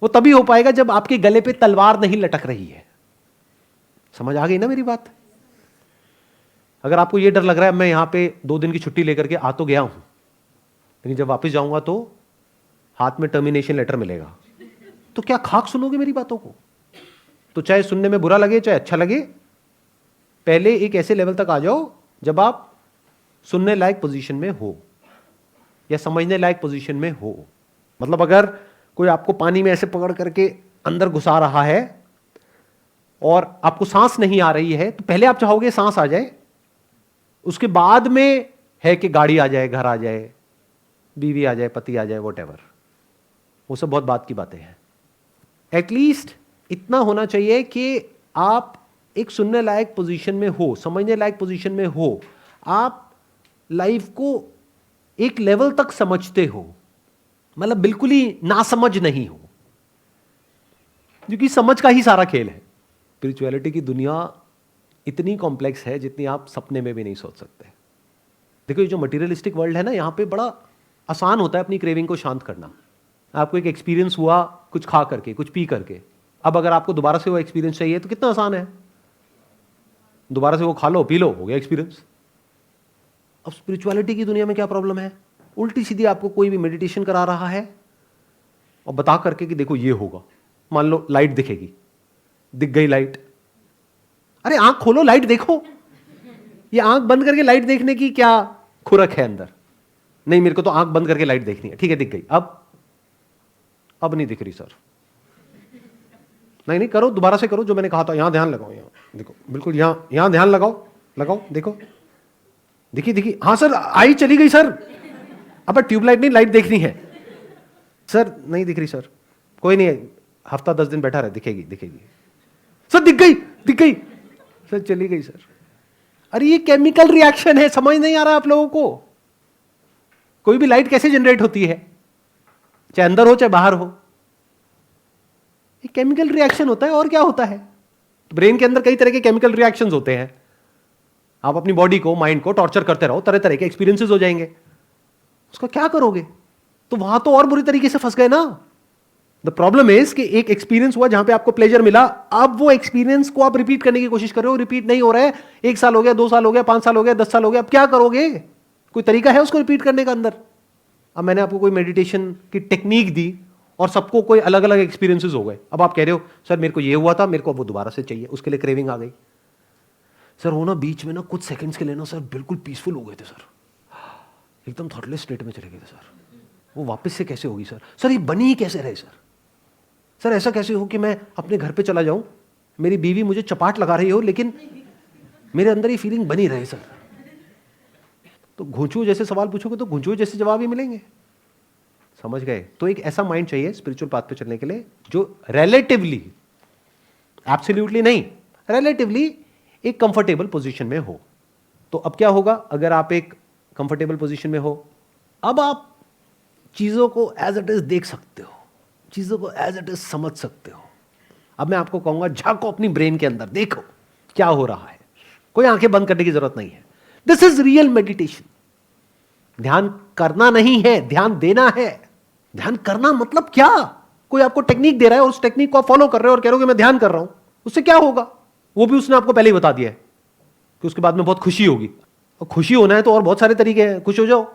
वो तभी हो पाएगा जब आपके गले पे तलवार नहीं लटक रही है। समझ आ गई ना मेरी बात? अगर आपको यह डर लग रहा है मैं यहां पे 2 दिन की छुट्टी लेकर के आ तो गया हूं, लेकिन जब वापस जाऊंगा तो हाथ में टर्मिनेशन लेटर मिलेगा, तो क्या खाक सुनोगे मेरी बातों को? तो चाहे सुनने में बुरा लगे चाहे अच्छा लगे, पहले एक ऐसे लेवल तक आ जाओ जब आप सुनने लायक पोजीशन में हो या समझने लायक पोजीशन में हो। मतलब अगर कोई आपको पानी में ऐसे पकड़ करके अंदर घुसा रहा है और आपको सांस नहीं आ रही है, तो पहले आप चाहोगे सांस आ जाए, उसके बाद में है कि गाड़ी आ जाए, घर आ जाए, बीवी आ जाए, पति आ जाए, वॉटेवर, वो सब बहुत बात की बातें हैं। एटलीस्ट इतना होना चाहिए कि आप एक सुनने लायक पोजीशन में हो, समझने लायक पोजीशन में हो, आप लाइफ को एक लेवल तक समझते हो, मतलब बिल्कुल ही नासमझ नहीं हो, क्योंकि समझ का ही सारा खेल है। स्पिरिचुअलिटी की दुनिया इतनी कॉम्प्लेक्स है जितनी आप सपने में भी नहीं सोच सकते। देखो, ये जो मटेरियलिस्टिक वर्ल्ड है ना, यहाँ पे बड़ा आसान होता है अपनी क्रेविंग को शांत करना। आपको एक एक्सपीरियंस हुआ कुछ खा करके, कुछ पी करके, अब अगर आपको दोबारा से वो एक्सपीरियंस चाहिए तो कितना आसान है, दोबारा से वो खा लो, पी लो, हो गया एक्सपीरियंस। अब स्पिरिचुअलिटी की दुनिया में क्या प्रॉब्लम है, उल्टी सीधी आपको कोई भी मेडिटेशन करा रहा है और बता करके कि देखो ये होगा, मान लो लाइट दिखेगी, दिख गई लाइट, अरे आंख खोलो, लाइट देखो। ये आंख बंद करके लाइट देखने की क्या खुरक है अंदर? नहीं, मेरे को तो आंख बंद करके लाइट देखनी है, ठीक है, दिख गई, अब नहीं दिख रही सर, नहीं करो, दोबारा से करो जो मैंने कहा था, यहां ध्यान लगाओ, यहां देखो, बिल्कुल यहां ध्यान लगाओ, देखो, देखिए, हाँ सर, आई चली गई सर, अब ट्यूबलाइट नहीं, लाइट देखनी है सर, नहीं दिख रही सर, कोई नहीं, हफ्ता 10 दिन बैठा रहे, दिखेगी सर, दिख गई सर, चली गई सर। अरे ये केमिकल रिएक्शन है, समझ नहीं आ रहा आप लोगों को। कोई भी लाइट कैसे जनरेट होती है, चाहे अंदर हो चाहे बाहर हो, ये केमिकल रिएक्शन होता है, और क्या होता है। ब्रेन के अंदर कई तरह के केमिकल रिएक्शंस होते हैं, आप अपनी बॉडी को, माइंड को टॉर्चर करते रहो, तरह तरह के एक्सपीरियंसेस हो जाएंगे, उसका क्या करोगे? तो वहां तो और बुरी तरीके से फंस गए ना। द प्रॉब्लम इज कि एक एक्सपीरियंस हुआ जहां पे आपको प्लेजर मिला, अब वो एक्सपीरियंस को आप रिपीट करने की कोशिश कर रहे हो, रिपीट नहीं हो रहा है, 1 साल हो गया, 2 साल हो गया, 5 साल हो गया, 10 साल हो गया, अब क्या करोगे? कोई तरीका है उसको रिपीट करने का अंदर? अब मैंने आपको कोई मेडिटेशन की टेक्निक दी और सबको कोई अलग अलग एक्सपीरियंसेस हो गए, अब आप कह रहे हो सर मेरे को ये हुआ था, मेरे को अब वो दोबारा से चाहिए, उसके लिए क्रेविंग आ गई। सर वो ना बीच में ना कुछ सेकंड्स के लिए ना सर बिल्कुल पीसफुल हो गए थे सर, एकदम थॉटलेस स्टेट में चले गए थे सर, वो वापस से कैसे होगी सर? सर ये बनी ही कैसे रहे सर? सर ऐसा कैसे हो कि मैं अपने घर पे चला जाऊं, मेरी बीवी मुझे चपाट लगा रही हो, लेकिन मेरे अंदर ये फीलिंग बनी रहे सर? तो घुंचू जैसे सवाल पूछोगे तो घुंचू जैसे जवाब ही मिलेंगे, समझ गए? तो एक ऐसा माइंड चाहिए स्पिरिचुअल पाथ पे चलने के लिए जो रिलेटिवली, एब्सोल्युटली नहीं, रिलेटिवली एक कंफर्टेबल पोजीशन में हो। तो अब क्या होगा, अगर आप एक कंफर्टेबल पोजीशन में हो, अब आप चीजों को एज इट इज देख सकते हो, चीजों को एज इट इज समझ सकते हो। अब मैं आपको कहूंगा झांको अपनी ब्रेन के अंदर, देखो क्या हो रहा है, कोई आंखें बंद करने की जरूरत नहीं है। This is real meditation. ध्यान करना नहीं है, ध्यान देना है। ध्यान करना मतलब क्या? कोई आपको टेक्निक दे रहा है और उस टेक्निक को आप फॉलो कर रहे हो और कह रहे हो कि मैं ध्यान कर रहा हूं, उससे क्या होगा? वो भी उसने आपको पहले ही बता दिया है कि उसके बाद में बहुत खुशी होगी। और खुशी होना है तो और बहुत सारे तरीके हैं, खुश हो जाओ।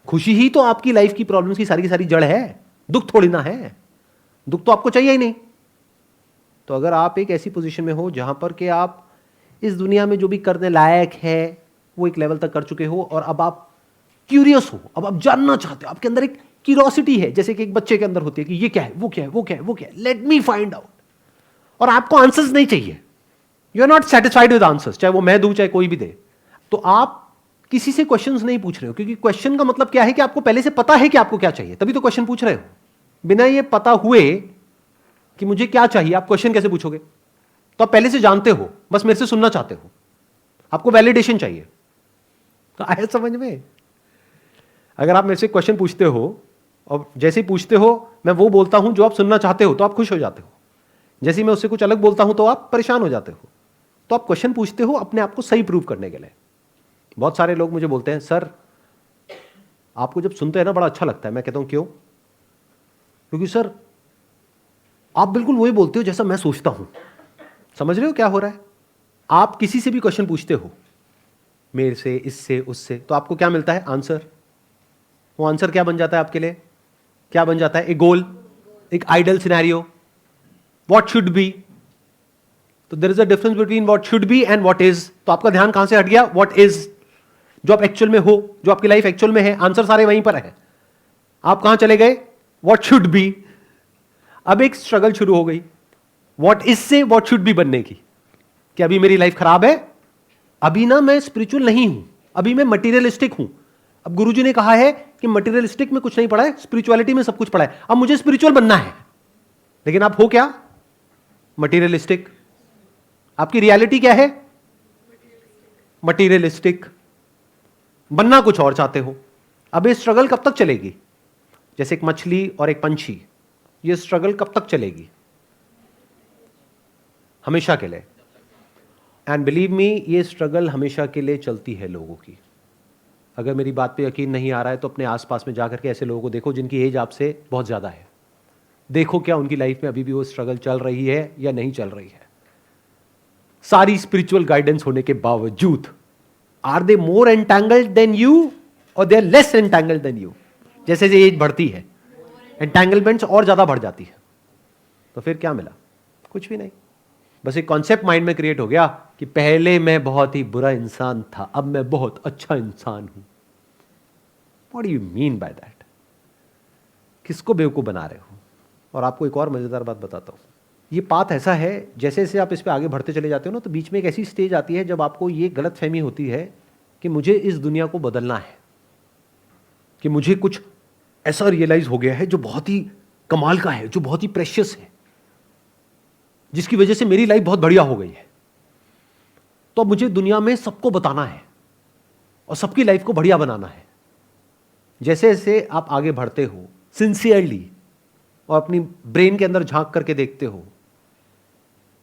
खुशी ही तो आपकी लाइफ की प्रॉब्लम्स की सारी जड़ है, दुख थोड़ी ना है। दुख तो आपको चाहिए ही नहीं। तो अगर आप एक ऐसी पोजीशन में हो जहां पर कि आप इस दुनिया में जो भी करने लायक है वो एक लेवल तक कर चुके हो और अब आप क्यूरियस हो, अब आप जानना चाहते हो, आपके अंदर एक क्यूरियोसिटी है, जैसे कि एक बच्चे के अंदर होती है कि ये क्या है, वो क्या है, वो क्या है, वो क्या है, लेट मी फाइंड आउट। और आपको आंसर्स नहीं चाहिए, you are not satisfied with answers, चाहे वो मैं दूं चाहे कोई भी दे। तो आप किसी से क्वेश्चंस नहीं पूछ रहे हो, क्योंकि क्वेश्चन का मतलब क्या है कि आपको पहले से पता है कि आपको क्या चाहिए, तभी तो क्वेश्चन पूछ रहे हो। बिना ये पता हुए कि मुझे क्या चाहिए, आप क्वेश्चन कैसे पूछोगे? तो आप पहले से जानते हो, बस मेरे से सुनना चाहते हो, आपको वैलिडेशन चाहिए। तो आया समझ में? अगर आप मेरे से क्वेश्चन पूछते हो और जैसे ही पूछते हो मैं वो बोलता हूं जो आप सुनना चाहते हो, तो आप खुश हो जाते हो। जैसे ही मैं उससे कुछ अलग बोलता हूं तो आप परेशान हो जाते हो। तो आप क्वेश्चन पूछते हो अपने आप को सही प्रूव करने के लिए। बहुत सारे लोग मुझे बोलते हैं सर आपको जब सुनते हैं ना बड़ा अच्छा लगता है। मैं कहता हूं क्यों? क्योंकि सर आप बिल्कुल वही बोलते हो जैसा मैं सोचता हूं। समझ रहे हो क्या हो रहा है? आप किसी से भी क्वेश्चन पूछते हो, मेरे से, इससे, उससे, तो आपको क्या मिलता है? आंसर। वो आंसर क्या बन जाता है आपके लिए? क्या बन जाता है? एक गोल, एक ideal scenario, what should be. तो there is a difference between what should be and what is. तो आपका ध्यान कहां से हट गया? व्हाट इज, जो आप एक्चुअल में हो, जो आपकी लाइफ एक्चुअल में है, आंसर सारे वहीं पर है। आप कहां चले गए? What should B. अब एक स्ट्रगल शुरू हो गई व्हाट इज से व्हाट शुड बी बनने की, कि अभी मेरी लाइफ खराब है, अभी ना मैं स्पिरिचुअल नहीं हूं, अभी मैं मटीरियलिस्टिक हूं। अब गुरुजी ने कहा है कि मटीरियलिस्टिक में कुछ नहीं पढ़ा है, स्पिरिचुअलिटी में सब कुछ पढ़ा है। अब मुझे स्पिरिचुअल बनना है, लेकिन आप हो क्या? मटीरियलिस्टिक। आपकी रियलिटी क्या है? मटीरियलिस्टिक। बनना कुछ और चाहते हो। अब ये स्ट्रगल कब तक चलेगी? जैसे एक मछली और एक पंछी, ये स्ट्रगल कब तक चलेगी? हमेशा के लिए। एंड बिलीव मी, ये स्ट्रगल हमेशा के लिए चलती है लोगों की। अगर मेरी बात पे यकीन नहीं आ रहा है तो अपने आसपास में जाकर के ऐसे लोगों को देखो जिनकी एज आपसे बहुत ज़्यादा है। देखो क्या उनकी लाइफ में अभी भी वो स्ट्रगल चल रही है या नहीं चल रही है। सारी स्पिरिचुअल गाइडेंस होने के बावजूद are they more entangled than you और they are less entangled than you? जैसे जैसे एज बढ़ती है एंटैंगलमेंट्स और ज़्यादा बढ़ जाती है। तो फिर क्या मिला? कुछ भी नहीं। बस एक कॉन्सेप्ट माइंड में क्रिएट हो गया कि पहले मैं बहुत ही बुरा इंसान था, अब मैं बहुत अच्छा इंसान हूं। What do you mean by that? किसको बेवकूफ बना रहे हो? और आपको एक और मजेदार बात बताता हूं। ये पाथ ऐसा है, जैसे जैसे आप इस पे आगे बढ़ते चले जाते हो ना, तो बीच में एक ऐसी स्टेज आती है जब आपको ये गलतफहमी होती है कि मुझे इस दुनिया को बदलना है, कि मुझे कुछ ऐसा रियलाइज हो गया है जो बहुत ही कमाल का है, जो बहुत ही प्रेशियस है, जिसकी वजह से मेरी लाइफ बहुत बढ़िया हो गई है। तो अब मुझे दुनिया में सबको बताना है और सबकी लाइफ को बढ़िया बनाना है। जैसे जैसे आप आगे बढ़ते हो सिंसियरली और अपनी ब्रेन के अंदर झांक करके देखते हो,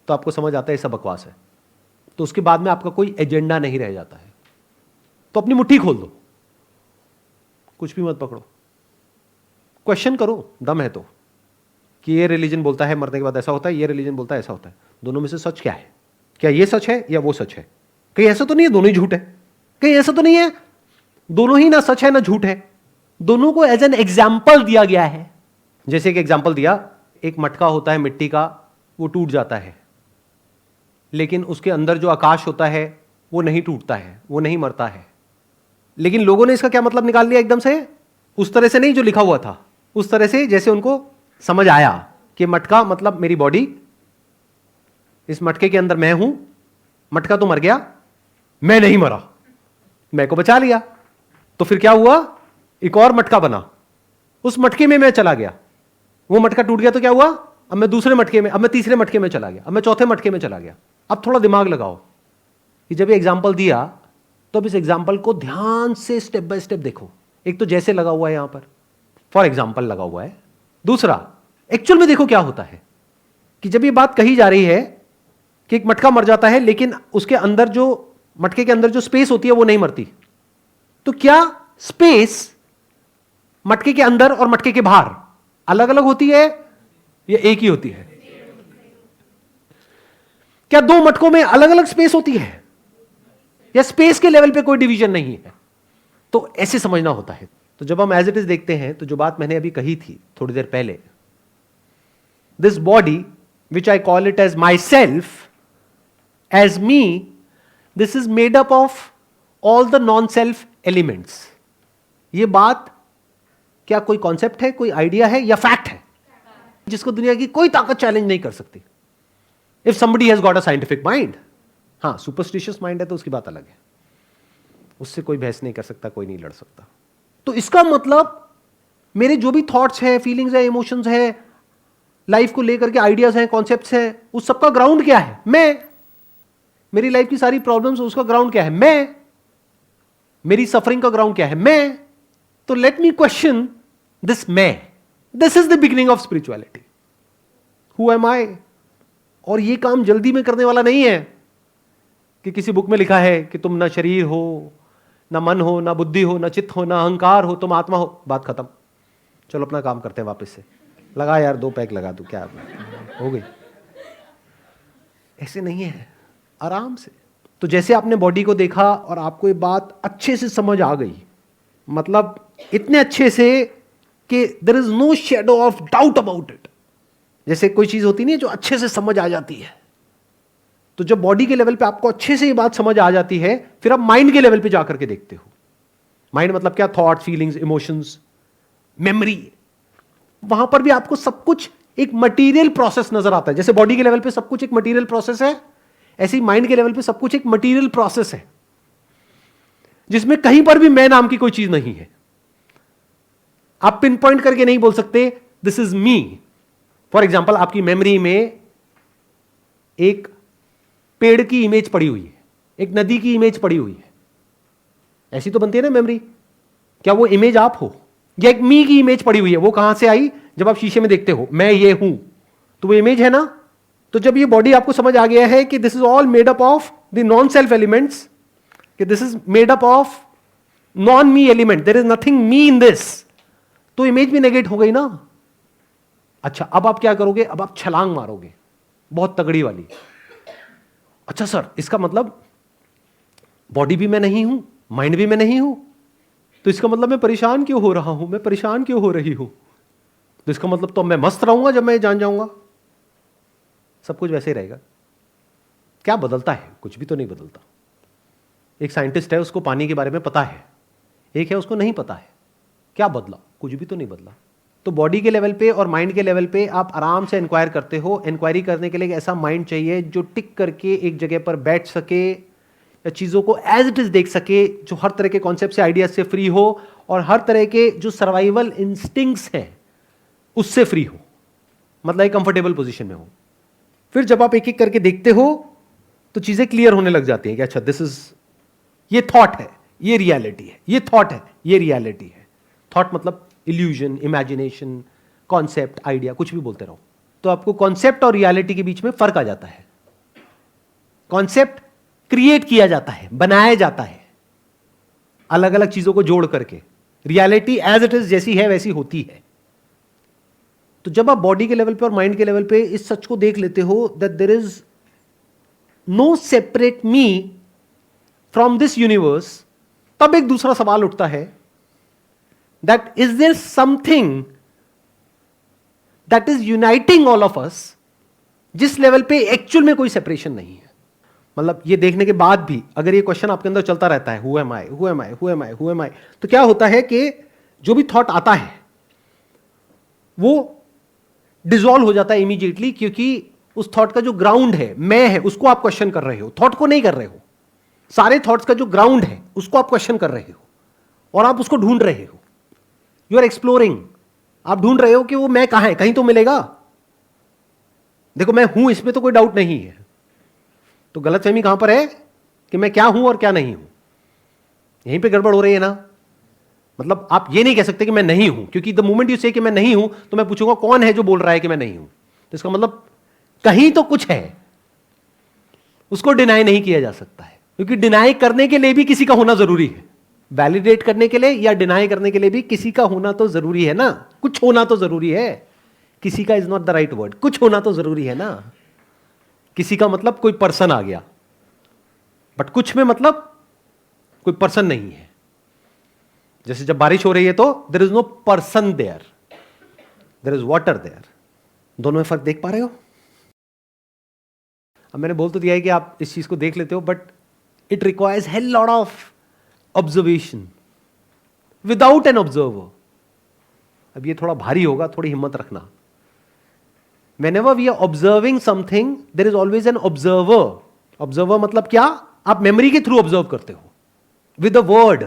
तो आपको समझ आता है ये सब बकवास है। तो उसके बाद में आपका कोई एजेंडा नहीं रह जाता है। तो अपनी मुट्ठी खोल दो, कुछ भी मत पकड़ो, क्वेश्चन करो, दम है तो, कि ये रिलीजन बोलता है मरने के बाद ऐसा होता है, ये रिलीजन बोलता है ऐसा होता है। दोनों में से सच क्या है? क्या ये सच है या वो सच है? कहीं ऐसा तो नहीं है दोनों ही झूठ है? कहीं ऐसा तो नहीं है दोनों ही ना सच है ना झूठ है? दोनों को एज एन एग्जाम्पल दिया गया है। जैसे एक एग्जाम्पल दिया, एक मटका होता है मिट्टी का, वो टूट जाता है, लेकिन उसके अंदर जो आकाश होता है वो नहीं टूटता है, वो नहीं मरता है। लेकिन लोगों ने इसका क्या मतलब निकाल लिया एकदम से, उस तरह से नहीं जो लिखा हुआ था, उस तरह से जैसे उनको समझ आया कि मटका मतलब मेरी बॉडी, इस मटके के अंदर मैं हूं, मटका तो मर गया, मैं नहीं मरा, मैं को बचा लिया। तो फिर क्या हुआ? एक और मटका बना, उस मटके में मैं चला गया, वो मटका टूट गया तो क्या हुआ? अब मैं दूसरे मटके में, अब मैं तीसरे मटके में चला गया, अब मैं चौथे मटके में चला गया। अब थोड़ा दिमाग लगाओ कि जब ये एग्जाम्पल दिया तो अब इस एग्जाम्पल को ध्यान से स्टेप बाय स्टेप देखो। एक तो जैसे लगा हुआ है यहां पर, फॉर एग्जाम्पल लगा हुआ है। दूसरा, एक्चुअल में देखो क्या होता है कि जब ये बात कही जा रही है कि एक मटका मर जाता है, लेकिन उसके अंदर जो मटके के अंदर जो स्पेस होती है वो नहीं मरती, तो क्या स्पेस मटके के अंदर और मटके के बाहर अलग अलग होती है या एक ही होती है? क्या दो मटकों में अलग अलग स्पेस होती है या स्पेस के लेवल पे कोई डिवीजन नहीं है? तो ऐसे समझना होता है। तो जब हम एज इट इज देखते हैं, तो जो बात मैंने अभी कही थी थोड़ी देर पहले, this body which I call it as myself, as me, this is made up of all the non self elements. ये बात क्या कोई कॉन्सेप्ट है, कोई आइडिया है या फैक्ट है, जिसको दुनिया की कोई ताकत चैलेंज नहीं कर सकती? If somebody has got a scientific mind, हाँ सुपरस्टिशियस माइंड है तो उसकी बात अलग है, उससे कोई बहस नहीं कर सकता, कोई नहीं लड़ सकता। तो इसका मतलब मेरे जो भी थॉट्स हैं, फीलिंग्स हैं, इमोशंस हैं, लाइफ को लेकर के आइडियाज हैं, कॉन्सेप्ट्स हैं, उस सबका ग्राउंड क्या है? मैं। मेरी लाइफ की सारी प्रॉब्लम्स, उसका ग्राउंड क्या है? मैं। मेरी सफरिंग का ग्राउंड क्या है? मैं। तो लेट मी क्वेश्चन दिस मैं। This is the beginning of spirituality. Who am I? और ये काम जल्दी में करने वाला नहीं है कि किसी बुक में लिखा है कि तुम ना शरीर हो, ना मन हो, ना बुद्धि हो, ना चित्त हो, ना अहंकार हो, तुम आत्मा हो, बात खत्म, चलो अपना काम करते हैं वापस से। लगा यार, 2 पैक लगा दूं, क्या हो गई? ऐसे नहीं है, आराम से। तो जैसे आपने बॉडी को देखा और आपको ये बात अच्छे से समझ आ गई, मतलब इतने अच्छे से कि there is no shadow of doubt about it. जैसे कोई चीज होती नहीं है जो अच्छे से समझ आ जाती है, तो जब बॉडी के लेवल पे आपको अच्छे से ये बात समझ आ जाती है, फिर आप माइंड के लेवल पे जाकर के देखते हो। माइंड मतलब क्या? Thought, feelings, emotions, memory. वहां पर भी आपको सब कुछ एक मटेरियल प्रोसेस नजर आता है। जैसे बॉडी के लेवल पे सब कुछ एक मटेरियल प्रोसेस है, ऐसे ही माइंड के लेवल पे सब कुछ एक मटेरियल प्रोसेस है। जिसमें कहीं पर भी मैं नाम की कोई चीज नहीं है। आप पिन पॉइंट करके नहीं बोल सकते this is me. For example, आपकी मेमोरी में एक पेड़ की इमेज पड़ी हुई है, एक नदी की इमेज पड़ी हुई है, ऐसी तो बनती है ना मेमोरी। क्या वो इमेज आप हो? या एक मी की इमेज पड़ी हुई है, वो कहां से आई? जब आप शीशे में देखते हो मैं ये हूं, तो वो इमेज है ना। तो जब ये बॉडी आपको समझ आ गया है कि this is all made up of the non self elements, कि this is made up of non me element, there is nothing me in this, तो इमेज भी नेगेट हो गई ना। अच्छा, अब आप क्या करोगे? अब आप छलांग मारोगे, बहुत तगड़ी वाली। अच्छा सर, इसका मतलब बॉडी भी मैं नहीं हूं, माइंड भी मैं नहीं हूं, तो इसका मतलब मैं परेशान क्यों हो रहा हूं, मैं परेशान क्यों हो रही हूं? तो इसका मतलब तो मैं मस्त रहूंगा जब मैं जान जाऊंगा। सब कुछ वैसे ही रहेगा। क्या बदलता है? कुछ भी तो नहीं बदलता। एक साइंटिस्ट है, उसको पानी के बारे में पता है, एक है उसको नहीं पता है। क्या बदला? कुछ भी तो नहीं बदला। तो बॉडी के लेवल पे और माइंड के लेवल पे आप आराम से इंक्वायर करते हो। इंक्वायरी करने के लिए एक ऐसा माइंड चाहिए जो टिक करके एक जगह पर बैठ सके, या चीज़ों को एज इट इज देख सके, जो हर तरह के कॉन्सेप्ट से, आइडियाज से फ्री हो, और हर तरह के जो सर्वाइवल इंस्टिंक्ट्स हैं उससे फ्री हो, मतलब एक कंफर्टेबल पोजीशन में हो। फिर जब आप एक एक करके देखते हो तो चीजें क्लियर होने लग जाती हैं कि अच्छा दिस इज, ये थॉट है, ये रियलिटी है, ये थॉट है, ये रियलिटी है। थॉट मतलब इल्यूजन, इमेजिनेशन, कॉन्सेप्ट, आइडिया, कुछ भी बोलते रहो। तो आपको कॉन्सेप्ट और रियलिटी के बीच में फर्क आ जाता है। कॉन्सेप्ट क्रिएट किया जाता है, बनाया जाता है अलग अलग चीजों को जोड़ करके। रियलिटी एज इट इज जैसी है वैसी होती है। तो जब आप बॉडी के लेवल पे और माइंड के लेवल पे इस सच को देख लेते हो that there is no separate me from this universe, तब एक दूसरा सवाल उठता है that is there something that is uniting all of us, जिस लेवल पे एक्चुअल में कोई सेपरेशन नहीं है। मतलब ये देखने के बाद भी अगर ये क्वेश्चन आपके अंदर चलता रहता है, who am I, who am I, who am I, who am I, तो क्या होता है कि जो भी थॉट आता है वो डिसॉल्व हो जाता है इमीडिएटली, क्योंकि उस थॉट का जो ग्राउंड है, मैं है, उसको आप क्वेश्चन कर रहे हो, थॉट को नहीं कर रहे हो। सारे थॉट्स का जो ग्राउंड है उसको आप क्वेश्चन कर रहे हो और आप उसको ढूंढ रहे हो। You are exploring. आप ढूंढ रहे हो कि वो मैं कहां है, कहीं तो मिलेगा। देखो मैं हूं, इसमें तो कोई डाउट नहीं है। तो गलतफहमी कहां पर है कि मैं क्या हूं और क्या नहीं हूं, यहीं पे गड़बड़ हो रही है ना। मतलब आप ये नहीं कह सकते कि मैं नहीं हूं, क्योंकि द मोमेंट यू से कि मैं नहीं हूं तो मैं पूछूंगा कौन है जो बोल रहा है कि मैं नहीं हूं। तो इसका मतलब कहीं तो कुछ है, उसको डिनाई नहीं किया जा सकता है, क्योंकि डिनाई करने के लिए भी किसी का होना जरूरी है। वैलिडेट करने के लिए या डिनाई करने के लिए भी किसी का होना तो जरूरी है ना, कुछ होना तो जरूरी है। किसी का is not the right word, कुछ होना तो जरूरी है ना। किसी का मतलब कोई पर्सन आ गया, बट कुछ में मतलब कोई पर्सन नहीं है। जैसे जब बारिश हो रही है तो there is no person there, there is water there. दोनों में फर्क देख पा रहे हो? अब मैंने बोल तो दिया है कि आप इस चीज को देख लेते हो, but it requires hell lot of observation without an observer. अब ये थोड़ा भारी होगा, थोड़ी हिम्मत रखना। Whenever we are observing something, there is always an observer. Observer मतलब क्या? आप मेमोरी के थ्रू ऑब्जर्व करते हो, with a word,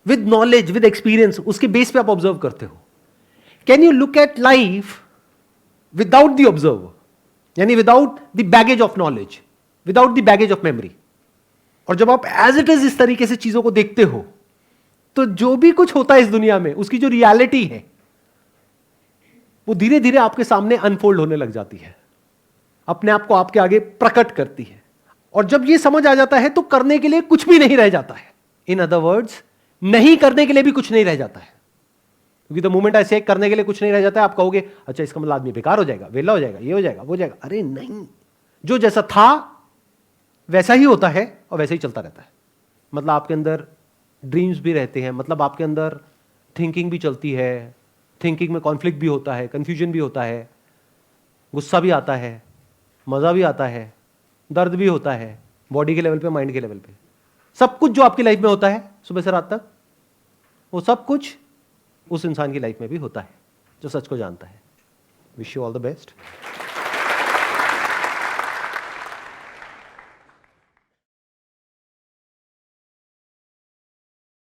with knowledge, with experience, उसके बेस पे आप ऑब्जर्व करते हो। Can you look at life without the observer, यानी without the baggage of knowledge, without the baggage of memory? और जब आप एज इट इज इस तरीके से चीजों को देखते हो, तो जो भी कुछ होता है इस दुनिया में, उसकी जो रियलिटी है वो धीरे धीरे आपके सामने अनफोल्ड होने लग जाती है, अपने आप को आपके आगे प्रकट करती है। और जब ये समझ आ जाता है तो करने के लिए कुछ भी नहीं रह जाता है। इन अदर वर्ड्स, नहीं करने के लिए भी कुछ नहीं रह जाता है, क्योंकि द मोमेंट ऐसे करने के लिए कुछ नहीं रह जाता है, आप कहोगे अच्छा इसका मतलब आदमी बेकार हो जाएगा, वेला हो जाएगा, ये हो जाएगा, वो हो जाएगा। अरे नहीं, जो जैसा था वैसा ही होता है और वैसे ही चलता रहता है। मतलब आपके अंदर ड्रीम्स भी रहते हैं, मतलब आपके अंदर थिंकिंग भी चलती है, थिंकिंग में कॉन्फ्लिक्ट भी होता है, कंफ्यूजन भी होता है, गुस्सा भी आता है, मज़ा भी आता है, दर्द भी होता है, बॉडी के लेवल पे, माइंड के लेवल पे। सब कुछ जो आपकी लाइफ में होता है सुबह से रात तक, वो सब कुछ उस इंसान की लाइफ में भी होता है जो सच को जानता है। Wish you all the best.